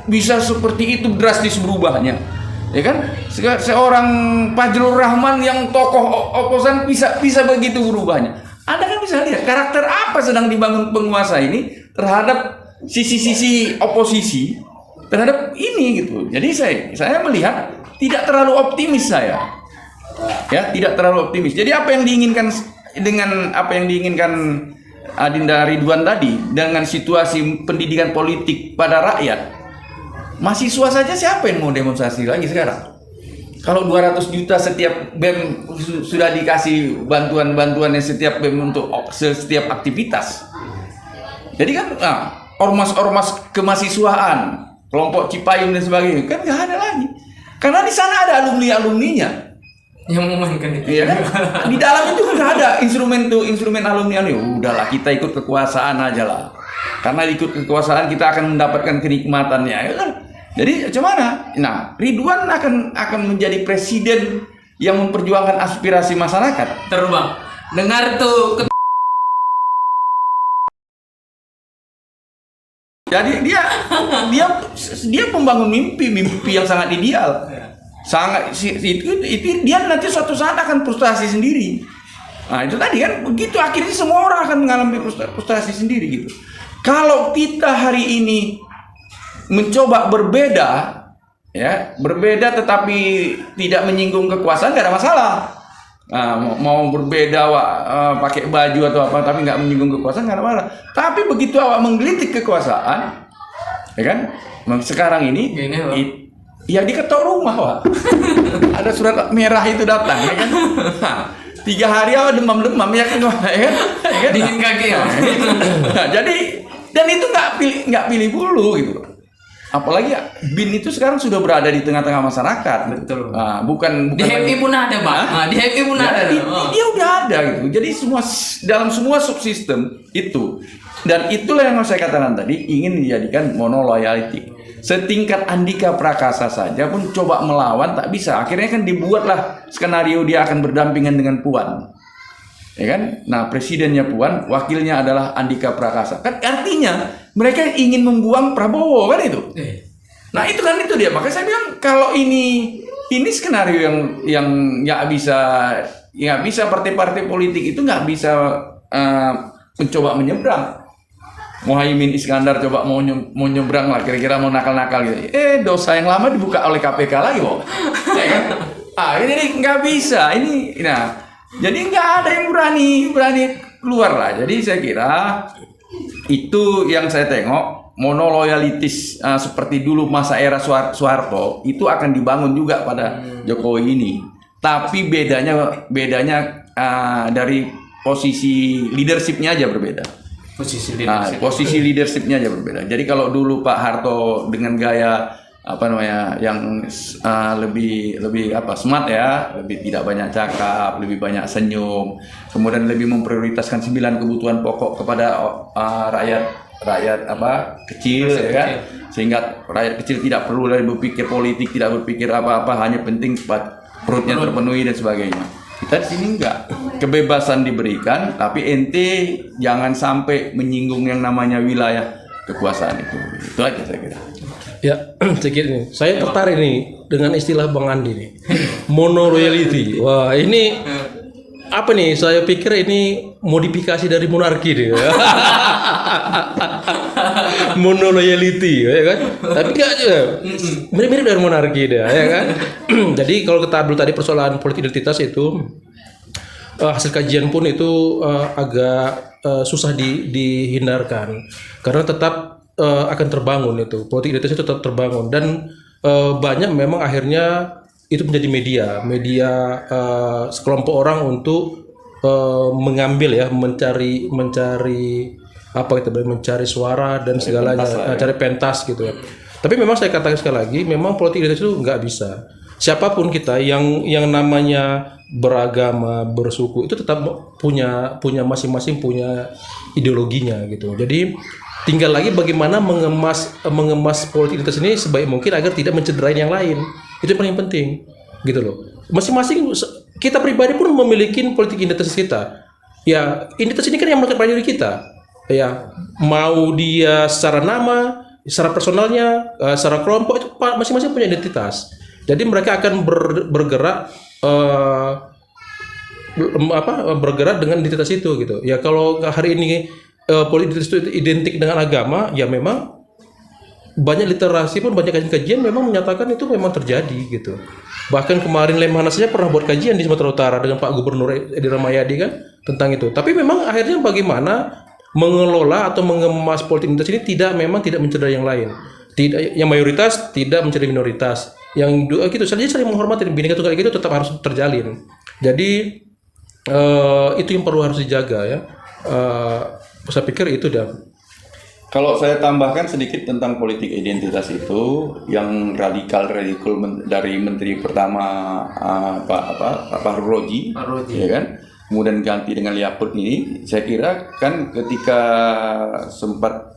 bisa seperti itu drastis berubahnya, ya kan? Seorang Fajrul Rahman yang tokoh oposan bisa begitu berubahnya. Anda kan bisa lihat karakter apa sedang dibangun penguasa ini terhadap sisi-sisi oposisi terhadap ini gitu. Jadi saya melihat tidak terlalu optimis saya. Ya, tidak terlalu optimis. Jadi apa yang diinginkan dengan apa yang diinginkan Adinda Ridwan tadi dengan situasi pendidikan politik pada rakyat. Mahasiswa saja siapa yang mau demonstrasi lagi sekarang? Kalau 200 juta setiap BEM sudah dikasih bantuan-bantuannya setiap BEM untuk setiap aktivitas. Jadi kan ormas-ormas kemahasiswaan, kelompok Cipayung dan sebagainya kan nggak ada lagi. Karena di sana ada alumni-alumninya yang memainkan itu. Iya kan? Di dalam itu nggak ada instrumen alumni. Udahlah kita ikut kekuasaan aja lah. Karena ikut kekuasaan kita akan mendapatkan kenikmatannya, ya kan? Jadi gimana? Nah, Ridwan akan menjadi presiden yang memperjuangkan aspirasi masyarakat. Terbang. Dengar tuh. Jadi dia pembangun mimpi yang sangat ideal. Itu dia nanti suatu saat akan frustasi sendiri. Nah, itu tadi kan begitu akhirnya semua orang akan mengalami frustasi sendiri gitu. Kalau kita hari ini mencoba berbeda tetapi tidak menyinggung kekuasaan nggak ada masalah. Mau berbeda pakai baju atau apa tapi nggak menyinggung kekuasaan nggak ada masalah. Tapi begitu awak menggelitik kekuasaan, ya kan? Sekarang ini ya diketok rumah, Wak. Ada surat merah itu datang, ya kan? 3 hari awak demam-demam, ya kan? Dingin kaki ya. Nah, jadi dan itu nggak pilih bulu gitu. Apalagi BIN itu sekarang sudah berada di tengah-tengah masyarakat. Betul. Bukan di HMI pun ada, Pak. Di HMI pun ada. Dia udah ada gitu. Jadi dalam semua subsistem itu. Dan itulah yang saya katakan tadi ingin dijadikan monoloyalty. Setingkat Andika Prakasa saja pun coba melawan tak bisa. Akhirnya kan dibuatlah skenario dia akan berdampingan dengan Puan. Ya kan? Nah, presidennya Puan, wakilnya adalah Andika Prakasa. Kan artinya mereka ingin membuang Prabowo kan itu. Nah, itu dia. Makanya saya bilang kalau ini skenario yang nggak bisa partai-partai politik itu nggak bisa mencoba menyeberang. Muhaimin Iskandar coba mau nyebrang lah, kira-kira mau nakal-nakal gitu. Dosa yang lama dibuka oleh KPK lagi kok. Ya kan? Ini nggak bisa. Jadi nggak ada yang berani keluar lah. Jadi saya kira itu yang saya tengok monoloyalitis seperti dulu masa era Soeharto itu akan dibangun juga pada Jokowi ini. Tapi bedanya dari posisi leadershipnya aja berbeda. Posisi leadershipnya aja berbeda. Jadi kalau dulu Pak Harto dengan gaya yang lebih smart ya, lebih tidak banyak cakap, lebih banyak senyum, kemudian lebih memprioritaskan 9 kebutuhan pokok kepada rakyat kecil ya kan, sehingga rakyat kecil tidak perlu lagi berpikir politik, tidak berpikir apa-apa, hanya penting perutnya terpenuhi dan sebagainya. Kita di sini enggak, kebebasan diberikan, tapi ente jangan sampai menyinggung yang namanya wilayah kekuasaan itu aja saya kira. Ya, sedikit nih. Saya tertarik nih dengan istilah Bang Andi nih. Mono loyalty. Wah, ini apa nih? Saya pikir ini modifikasi dari monarki nih. Mono loyalty, ya kan? Tapi enggak juga. Mirip-mirip dari monarki deh, ya kan? Jadi kalau kita ambil tadi persoalan politik identitas itu hasil kajian pun itu agak susah dihindarkan karena tetap akan terbangun itu politik identitas itu tetap terbangun dan banyak memang akhirnya itu menjadi media sekelompok orang untuk mengambil ya mencari apa itu mencari suara dan segalanya cari pentas gitu ya. Tapi memang saya katakan sekali lagi memang politik identitas itu nggak bisa siapapun kita yang namanya beragama bersuku itu tetap punya masing-masing punya ideologinya gitu. Jadi tinggal lagi bagaimana mengemas politik identitas ini sebaik mungkin agar tidak mencederai yang lain. Itu yang paling penting, gitu loh. Masing-masing kita pribadi pun memiliki politik identitas kita. Ya, identitas ini kan yang melekat pada diri kita. Ya, mau dia secara nama, secara personalnya, secara kelompok itu masing-masing punya identitas. Jadi mereka akan bergerak bergerak dengan identitas itu gitu. Ya kalau hari ini politik itu identik dengan agama, ya memang banyak literasi pun banyak kajian memang menyatakan itu memang terjadi gitu. Bahkan kemarin Lemhanas saja pernah buat kajian di Sumatera Utara dengan Pak Gubernur Edi Rahmayadi kan tentang itu. Tapi memang akhirnya bagaimana mengelola atau mengemas politik identitas ini tidak mencederai yang lain. Tidak, yang mayoritas tidak mencederai minoritas. Yang gitu saja saling menghormati Bhinneka Tunggal Ika itu tetap harus terjalin. Jadi itu yang perlu harus dijaga ya. Saya pikir itu dah. Kalau saya tambahkan sedikit tentang politik identitas itu yang radikal dari Menteri pertama Pak Fahru Roji, ya kan? Kemudian ganti dengan Yakut ini, saya kira kan ketika sempat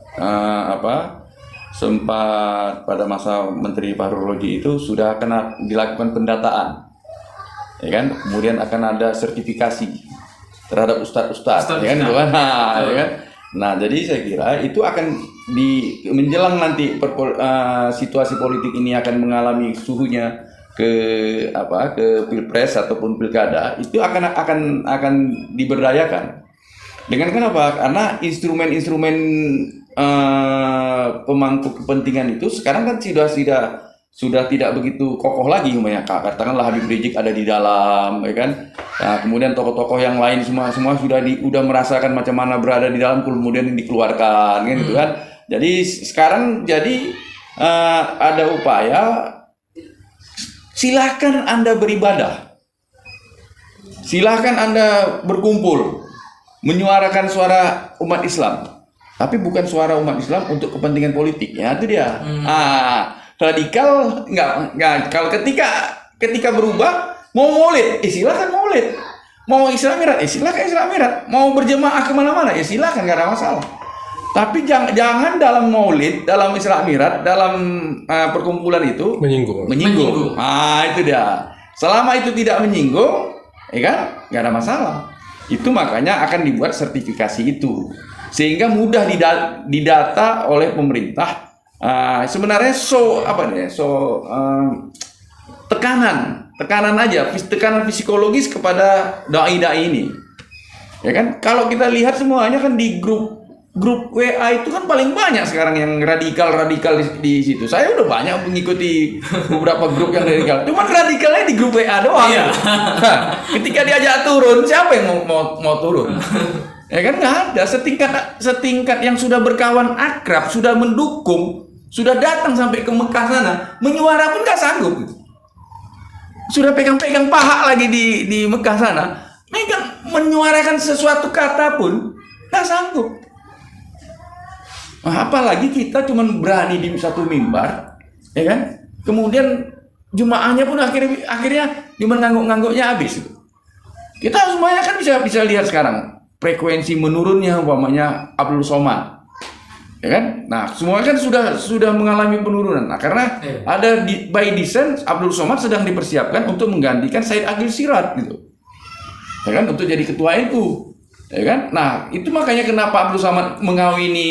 pada masa Menteri Fahru Roji itu sudah akan dilakukan pendataan, ya kan? Kemudian akan ada sertifikasi terhadap ustadz, ya kan? Ya kan? Nah, jadi saya kira itu akan menjelang nanti situasi politik ini akan mengalami suhunya ke pilpres ataupun pilkada, itu akan diberdayakan. Dengan kenapa? Karena instrumen-instrumen pemangku kepentingan itu sekarang kan sudah tidak begitu kokoh lagi, umpamanya katakanlah Habib Rizik ada di dalam, ya kan? Nah, kemudian tokoh-tokoh yang lain semua sudah merasakan macam mana berada di dalam, kemudian dikeluarkan, kan gitu kan? Jadi sekarang ada upaya, silahkan Anda beribadah, silahkan Anda berkumpul, menyuarakan suara umat Islam, tapi bukan suara umat Islam untuk kepentingan politik, ya itu dia. Radikal nggak. Kalau ketika berubah, mau maulid, silahkan maulid. Mau Isra Mi'raj, silahkan Isra Mi'raj. Mau berjemaah kemana-mana, ya silahkan, nggak ada masalah. Tapi jangan dalam maulid, dalam Isra Mi'raj, dalam perkumpulan itu menyinggung. Nah, itu dia. Selama itu tidak menyinggung, ya kan, nggak ada masalah. Itu makanya akan dibuat sertifikasi itu, sehingga mudah didata oleh pemerintah. Sebenarnya tekanan aja, tekanan psikologis kepada dai-dai ini, ya kan? Kalau kita lihat semuanya kan di grup WA itu kan paling banyak sekarang yang radikal di situ. Saya udah banyak mengikuti beberapa grup yang radikal, cuman radikalnya di grup WA doang. Iya. Ketika diajak turun, siapa yang mau turun? Ya kan nggak ada. Setingkat yang sudah berkawan akrab, sudah mendukung, sudah datang sampai ke Mekah sana, menyuara pun nggak sanggup. Sudah pegang-pegang paha lagi di Mekah sana, menyuarakan sesuatu kata pun nggak sanggup. Nah, apalagi kita cuma berani di satu mimbar, ya kan? Kemudian jemaahnya pun akhirnya cuma ngangguk-ngangguknya habis. Kita semuanya kan bisa lihat sekarang frekuensi menurunnya umpamanya Abdul Somad. Ya kan? Nah, semua kan sudah mengalami penurunan. Nah, karena ada by design Abdul Somad sedang dipersiapkan untuk menggantikan Said Agil Sirat gitu. Ya kan? Untuk jadi ketua NU. Ya kan? Nah, itu makanya kenapa Abdul Samad mengawini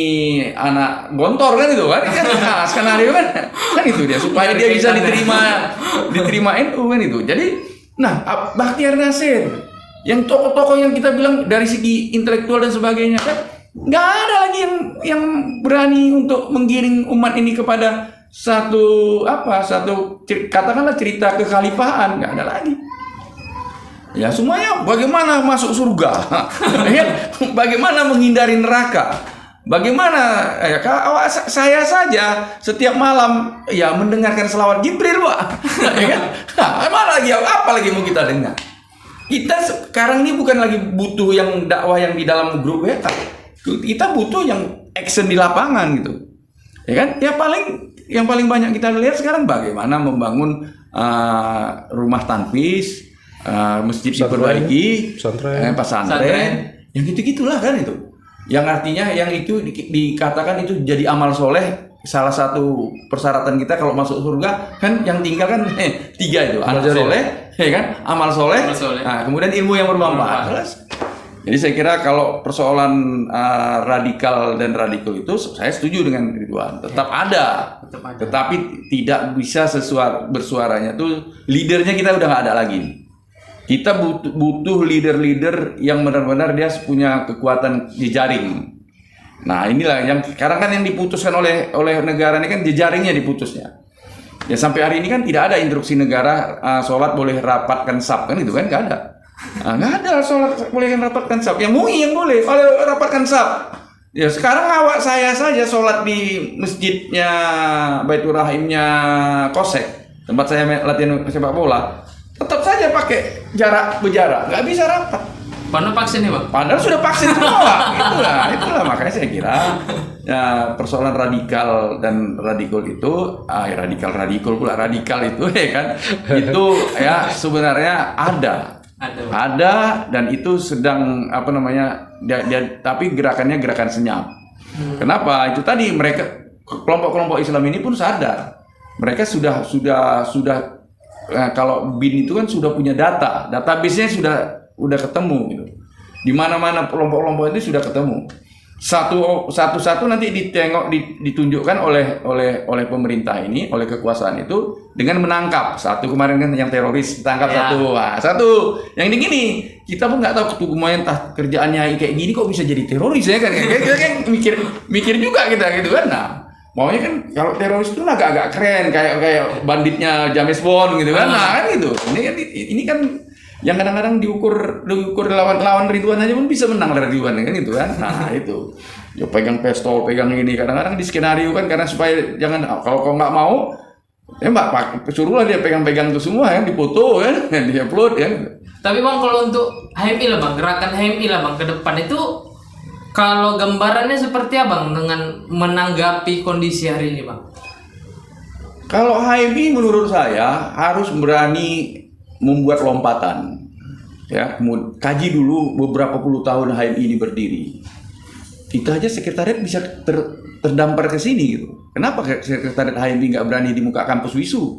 anak Gontor kan itu kan? Nah, skenario kan itu dia supaya dia bisa diterima NU kan itu. Jadi, nah Bakhtiar Nasir yang tokoh-tokoh yang kita bilang dari segi intelektual dan sebagainya kan nggak ada lagi yang berani untuk menggiring umat ini kepada satu katakanlah cerita kekhalifahan, nggak ada lagi. Ya semuanya bagaimana masuk surga, bagaimana menghindari neraka, bagaimana saya saja setiap malam ya mendengarkan selawat Jibril, Pak. Ya kan? Apa lagi mau kita dengar? Kita sekarang ini bukan lagi butuh yang dakwah yang di dalam grup WA. Kita butuh yang action di lapangan gitu. Ya kan? Yang paling banyak kita lihat sekarang bagaimana membangun rumah tanfis, masjid diperbaiki, pesantren, yang gitu-gitulah kan itu. Yang artinya yang itu dikatakan itu jadi amal soleh. Salah satu persyaratan kita kalau masuk surga kan yang tinggal kan 3 itu, amal soleh, ya kan, amal soleh, nah, kemudian ilmu yang bermanfaat. Jadi saya kira kalau persoalan radikal dan radikal itu saya setuju dengan Ridwan, tetap ada. Tetapi tidak bisa bersuaranya tuh leadernya kita udah nggak ada lagi. Kita butuh leader-leader yang benar-benar dia punya kekuatan jejaring. Nah inilah yang sekarang kan yang diputuskan oleh negara ini kan jejaringnya diputusnya. Ya sampai hari ini kan tidak ada instruksi negara sholat boleh rapatkan saf kan itu kan nggak ada. Nggak ada sholat boleh rapatkan saf. Yang MUI yang boleh rapatkan saf. Ya sekarang saya saja sholat di masjidnya Baitur Rahimnya Kosek, tempat saya latihan sepak bola. Tetap saja pakai berjarak, nggak bisa rapat. Padahal vaksin ya, Bang? Padahal sudah vaksin semua. Itulah makanya saya kira ya, persoalan radikal dan radikal itu, radikal itu ya kan, itu ya sebenarnya ada dan itu sedang tapi gerakannya gerakan senyap. Kenapa? Itu tadi mereka kelompok-kelompok Islam ini pun sadar, mereka sudah kalau BIN itu kan sudah punya database-nya sudah ketemu gitu. Di mana-mana kelompok-kelompok itu sudah ketemu. Satu-satu nanti ditunjukkan oleh pemerintah ini, oleh kekuasaan itu dengan menangkap. Satu kemarin kan yang teroris tangkap satu. Yang ini gini, kita pun nggak tahu entah kerjaannya kayak gini kok bisa jadi teroris ya kan. Kita kan mikir juga kita gitu kan. Nah, maunya kan kalau teroris itu agak keren kayak banditnya James Bond gitu kan. Nah, kan gitu. Ini kan yang kadang-kadang diukur lawan Ridwan aja pun bisa menang dari Ridwan kan gitu kan. Nah, itu. Ya pegang pistol, pegang ini kadang-kadang di skenario kan karena supaya jangan kalau kau nggak mau Mbak suruhlah dia pegang-pegang itu semua kan, dipoto kan, di-upload kan. Tapi Bang kalau untuk HMI lah Bang, gerakan HMI lah Bang ke depan itu kalau gambarannya seperti apa Bang dengan menanggapi kondisi hari ini Bang? Kalau HMI menurut saya harus berani membuat lompatan. Ya, kaji dulu beberapa puluh tahun HMI ini berdiri. Kita aja sekretariat bisa terdampar ke sini gitu. Kenapa sekretariat HMI nggak berani di muka kampus Wisu?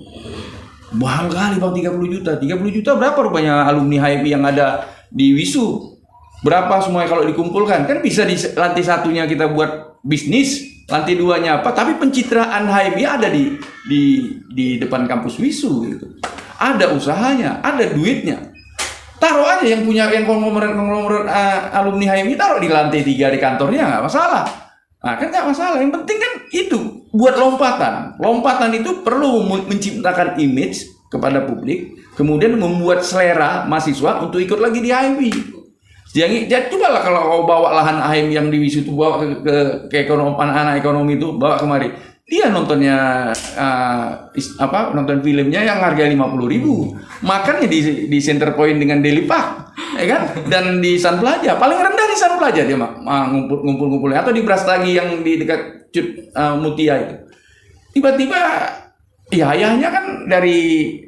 Mahal kali Bang 30 juta. 30 juta berapa rupanya alumni HMI yang ada di Wisu? Berapa semuanya kalau dikumpulkan? Kan bisa di lantai satunya kita buat bisnis, lantai duanya apa? Tapi pencitraan HMI ada di depan kampus Wisu gitu. Ada usahanya, ada duitnya. Taruh aja yang punya konglomerat alumni HMI taruh di lantai 3 di kantornya nggak masalah. Nah kan nggak masalah. Yang penting kan itu buat lompatan. Lompatan itu perlu menciptakan image kepada publik, kemudian membuat selera mahasiswa untuk ikut lagi di HMI. Jadi cobalah kalau kau bawa lahan HMI yang di Wisu itu bawa ke ekonomi, anak ekonomi itu bawa kemari. Dia nontonnya nonton filmnya yang harga 50.000, makannya di Center Point dengan Daily Park, ya kan? Dan di Sun Plaza paling rendah di Sun Plaza dia ngumpul-ngumpulnya, atau di Brastagi yang di dekat Mutia itu. Tiba-tiba ya ayahnya kan dari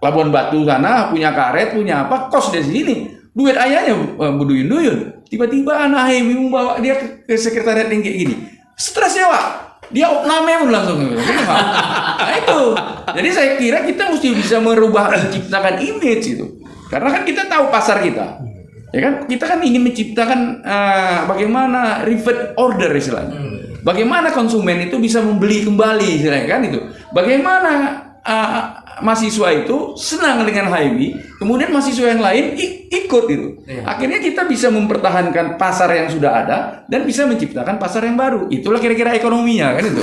Labuan Batu sana punya karet, punya apa, kos di sini, duit ayahnya berduyun-duyun. Tiba-tiba anak HMI membawa dia ke sekretariat yang kayak gini, stresnya Pak. Dia opname pun langsung nah itu. Jadi saya kira kita mesti bisa menciptakan image itu. Karena kan kita tahu pasar kita. Ya kan kita kan ingin menciptakan bagaimana revert order istilahnya. Bagaimana konsumen itu bisa membeli kembali istilahnya kan itu. Bagaimana mahasiswa itu senang dengan HMI, kemudian mahasiswa yang lain ikut itu. Akhirnya kita bisa mempertahankan pasar yang sudah ada dan bisa menciptakan pasar yang baru. Itulah kira-kira ekonominya kan itu.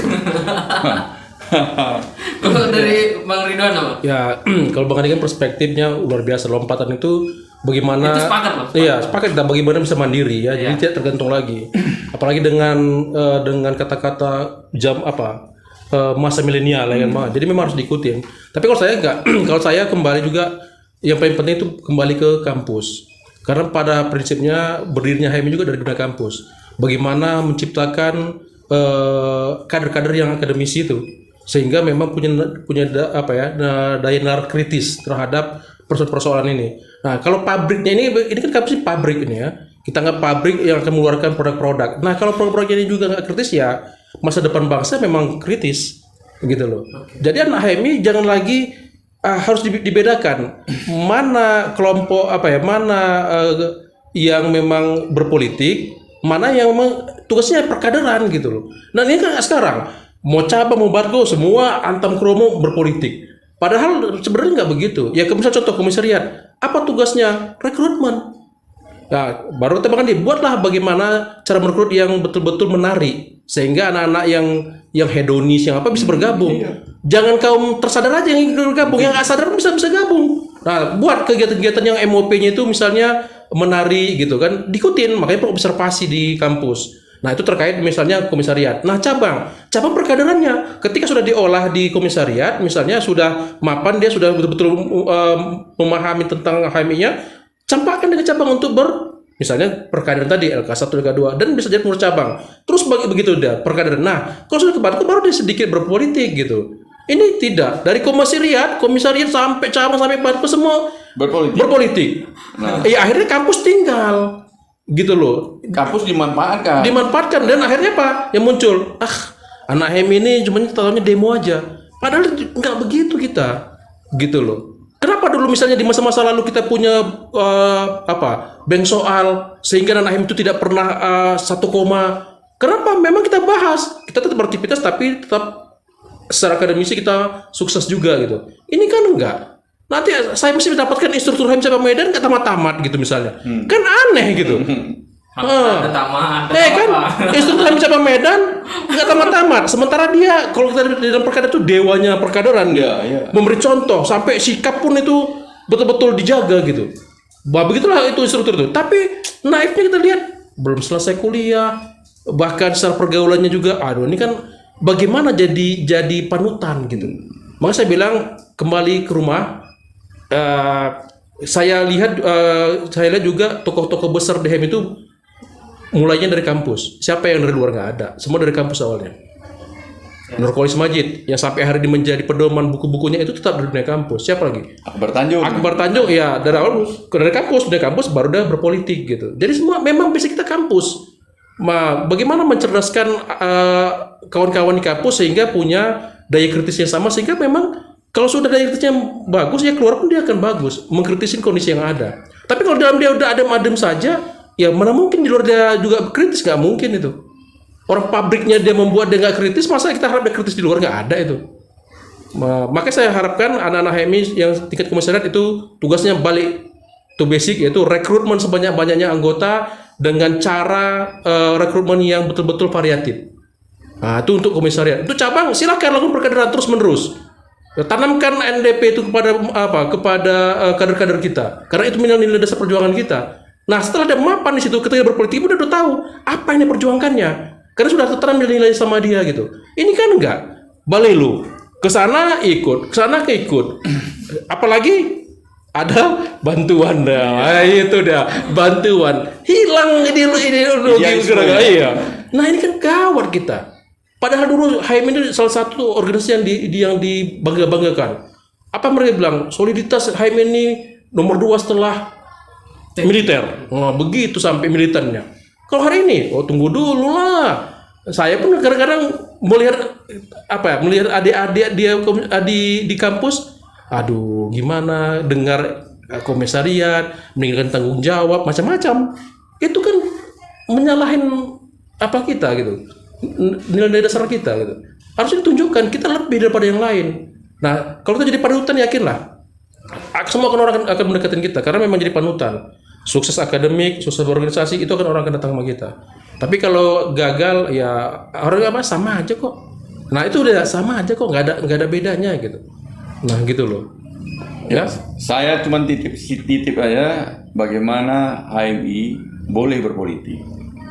Kalau dari Bang Ridwan apa? Ya, kalau Bang Adi kan perspektifnya luar biasa, lompatan itu bagaimana? Itu sepakat loh. Iya, sepakat. Dan bagaimana bisa mandiri ya. Jadi tidak tergantung lagi. Apalagi dengan kata-kata masa milenial ya kan, Bang. Jadi memang harus diikutin. Tapi kalau saya enggak, kalau saya kembali juga yang paling penting itu kembali ke kampus. Karena pada prinsipnya berdirinya HMI juga dari dunia kampus. Bagaimana menciptakan kader-kader yang akademisi itu, sehingga memang punya daya nalar kritis terhadap persoalan ini. Nah, kalau pabriknya ini kan kampus pabrik ini ya. Kita nggak pabrik yang akan mengeluarkan produk-produk. Nah, kalau produk-produk ini juga nggak kritis ya, masa depan bangsa memang kritis, gitu loh. Jadi anak HMI jangan lagi harus dibedakan mana kelompok mana yang memang berpolitik, mana yang memang tugasnya perkaderan gitu loh. Nah ini kan sekarang mau cabang mau batgo semua antam kromo berpolitik. Padahal sebenarnya nggak begitu. Ya misalnya contoh komisariat, apa tugasnya? Rekrutmen. Nah, baru kita bahkan dibuatlah bagaimana cara merekrut yang betul-betul menarik sehingga anak-anak yang hedonis yang bisa bergabung. Jangan kaum tersadar aja yang bergabung, yang nggak sadar bisa gabung. Nah, buat kegiatan-kegiatan yang MOP-nya itu misalnya menari gitu kan, diikutin, makanya observasi di kampus. Nah, itu terkait misalnya komisariat. Nah, cabang perkaderannya ketika sudah diolah di komisariat, misalnya sudah mapan, dia sudah betul-betul memahami tentang HMI-nya, campakkan dengan cabang untuk misalnya perkaderan tadi LK1, LK2 dan bisa jadi pengurus cabang. Terus begitu udah perkaderan. Nah, kalau sudah kebantu baru dia sedikit berpolitik gitu. Ini tidak, dari komisariat sampai cabang sampai batku semua berpolitik. Nah, akhirnya kampus tinggal. Gitu loh. Kampus dimanfaatkan dan akhirnya apa? Yang muncul, anak HMI ini cuma tahunya demo aja. Padahal nggak begitu kita. Gitu loh. Kenapa dulu misalnya di masa-masa lalu kita punya bank soal sehingga anak HMI itu tidak pernah 1 koma. Kenapa? Memang kita bahas. Kita tetap beraktivitas tapi tetap secara akademisi kita sukses juga gitu. Ini kan enggak. Nanti saya mesti mendapatkan instruktur HMI cabang Medan nggak tamat gitu misalnya. Kan aneh gitu. Tamat. Kan instruktur HMI cabang Medan nggak tamat. Sementara dia kalau kita di dalam perkara itu dewanya perkaderan memberi contoh sampai sikap pun itu betul-betul dijaga gitu. Begitulah itu instruktur itu. Tapi naifnya kita lihat belum selesai kuliah, bahkan secara pergaulannya juga. Ini kan bagaimana jadi panutan gitu. Makanya saya bilang kembali ke rumah. Saya lihat juga tokoh-tokoh besar di HMI itu mulainya dari kampus. Siapa yang dari luar nggak ada, semua dari kampus awalnya. Nurkolis Majid yang sampai hari ini menjadi pedoman buku-bukunya itu tetap dari dunia kampus. Siapa lagi? Akbar Tanjung ya dari awal dari kampus baru udah berpolitik gitu. Jadi semua memang basic kita kampus. Bagaimana mencerdaskan kawan-kawan di kampus sehingga punya daya kritis yang sama sehingga memang kalau sudah daya kritisnya bagus ya keluar pun dia akan bagus mengkritisin kondisi yang ada. Tapi kalau dalam dia udah adem-adem saja, ya mana mungkin di luar dia juga kritis, nggak mungkin itu. Orang pabriknya dia membuat dia nggak kritis, masa kita harap dia kritis di luar, nggak ada itu. Makanya saya harapkan anak-anak HMI yang tingkat komisariat itu tugasnya balik to basic, yaitu rekrutmen sebanyak-banyaknya anggota dengan cara rekrutmen yang betul-betul variatif. Nah, itu untuk komisariat. Untuk cabang silakan lakukan perkaderan terus-menerus. Tanamkan NDP itu kepada kader-kader kita, karena itu nilai dasar perjuangan kita. Nah, setelah ada mapan di situ, ketika berpolitik udah tahu apa yang diperjuangkannya, karena sudah tertanam nilai sama dia gitu. Ini kan enggak, balelu ke sana ikut, ke sana ikut. Apalagi ada bantuan itu bantuan hilang ideologi iya. Nah ini kan gawat kita. Padahal dulu HMI itu salah satu organisasi yang dibangga-banggakan. Apa mereka bilang? Soliditas HMI ini nomor 2 setelah militer. Begitu sampai militernya. Kalau hari ini, tunggu dulu lah. Saya pun kadang-kadang melihat adik-adik dia di kampus. Aduh, gimana dengar komisariat, meninggalkan tanggung jawab, macam-macam. Itu kan menyalahin apa kita gitu, nilai dasar kita gitu. Harusnya ditunjukkan kita lebih daripada yang lain. Nah, kalau kita jadi panutan, yakinlah semua orang akan mendekatin kita karena memang jadi panutan. Sukses akademik, sukses organisasi itu kan orang akan datang sama kita. Tapi kalau gagal ya orang apa sama aja kok. Nah itu udah sama aja kok, nggak ada bedanya gitu. Nah gitu loh. Ya. Saya cuma titip aja bagaimana HMI boleh berpolitik,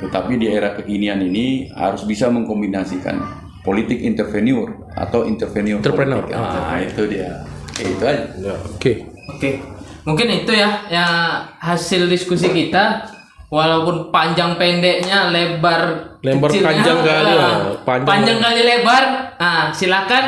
tetapi di era kekinian ini harus bisa mengkombinasikan politik intervenur atau intervenur Entrepreneur. politik. Itu dia. Itu aja. Ya, oke. Oke, mungkin itu ya hasil diskusi kita. Walaupun panjang pendeknya, lebar kecilnya, panjang kali ya. Panjang kali lebar. Nah, silakan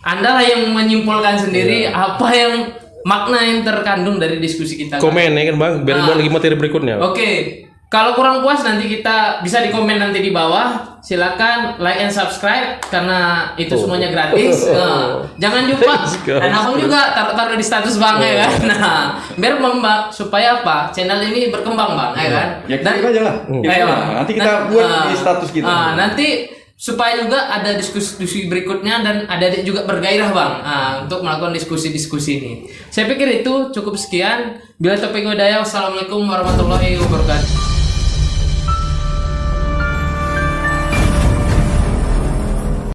Anda lah yang menyimpulkan sendiri apa yang makna yang terkandung dari diskusi kita. Komen ya kan Bang, biar buat lagi materi berikutnya. Oke. Kalau kurang puas nanti kita bisa di komen nanti di bawah. Silakan like and subscribe karena itu semuanya gratis. Nah, jangan lupa dan abang juga taruh di status Bang ya kan. Nah, biar supaya apa? Channel ini berkembang Bang ya kan. Ya kita aja lah. Nanti kita buat di status kita. Nanti supaya juga ada diskusi berikutnya dan ada juga bergairah Bang untuk melakukan diskusi-diskusi ini. Saya pikir itu cukup sekian. Bila topik hidayah, wassalamualaikum warahmatullahi wabarakatuh.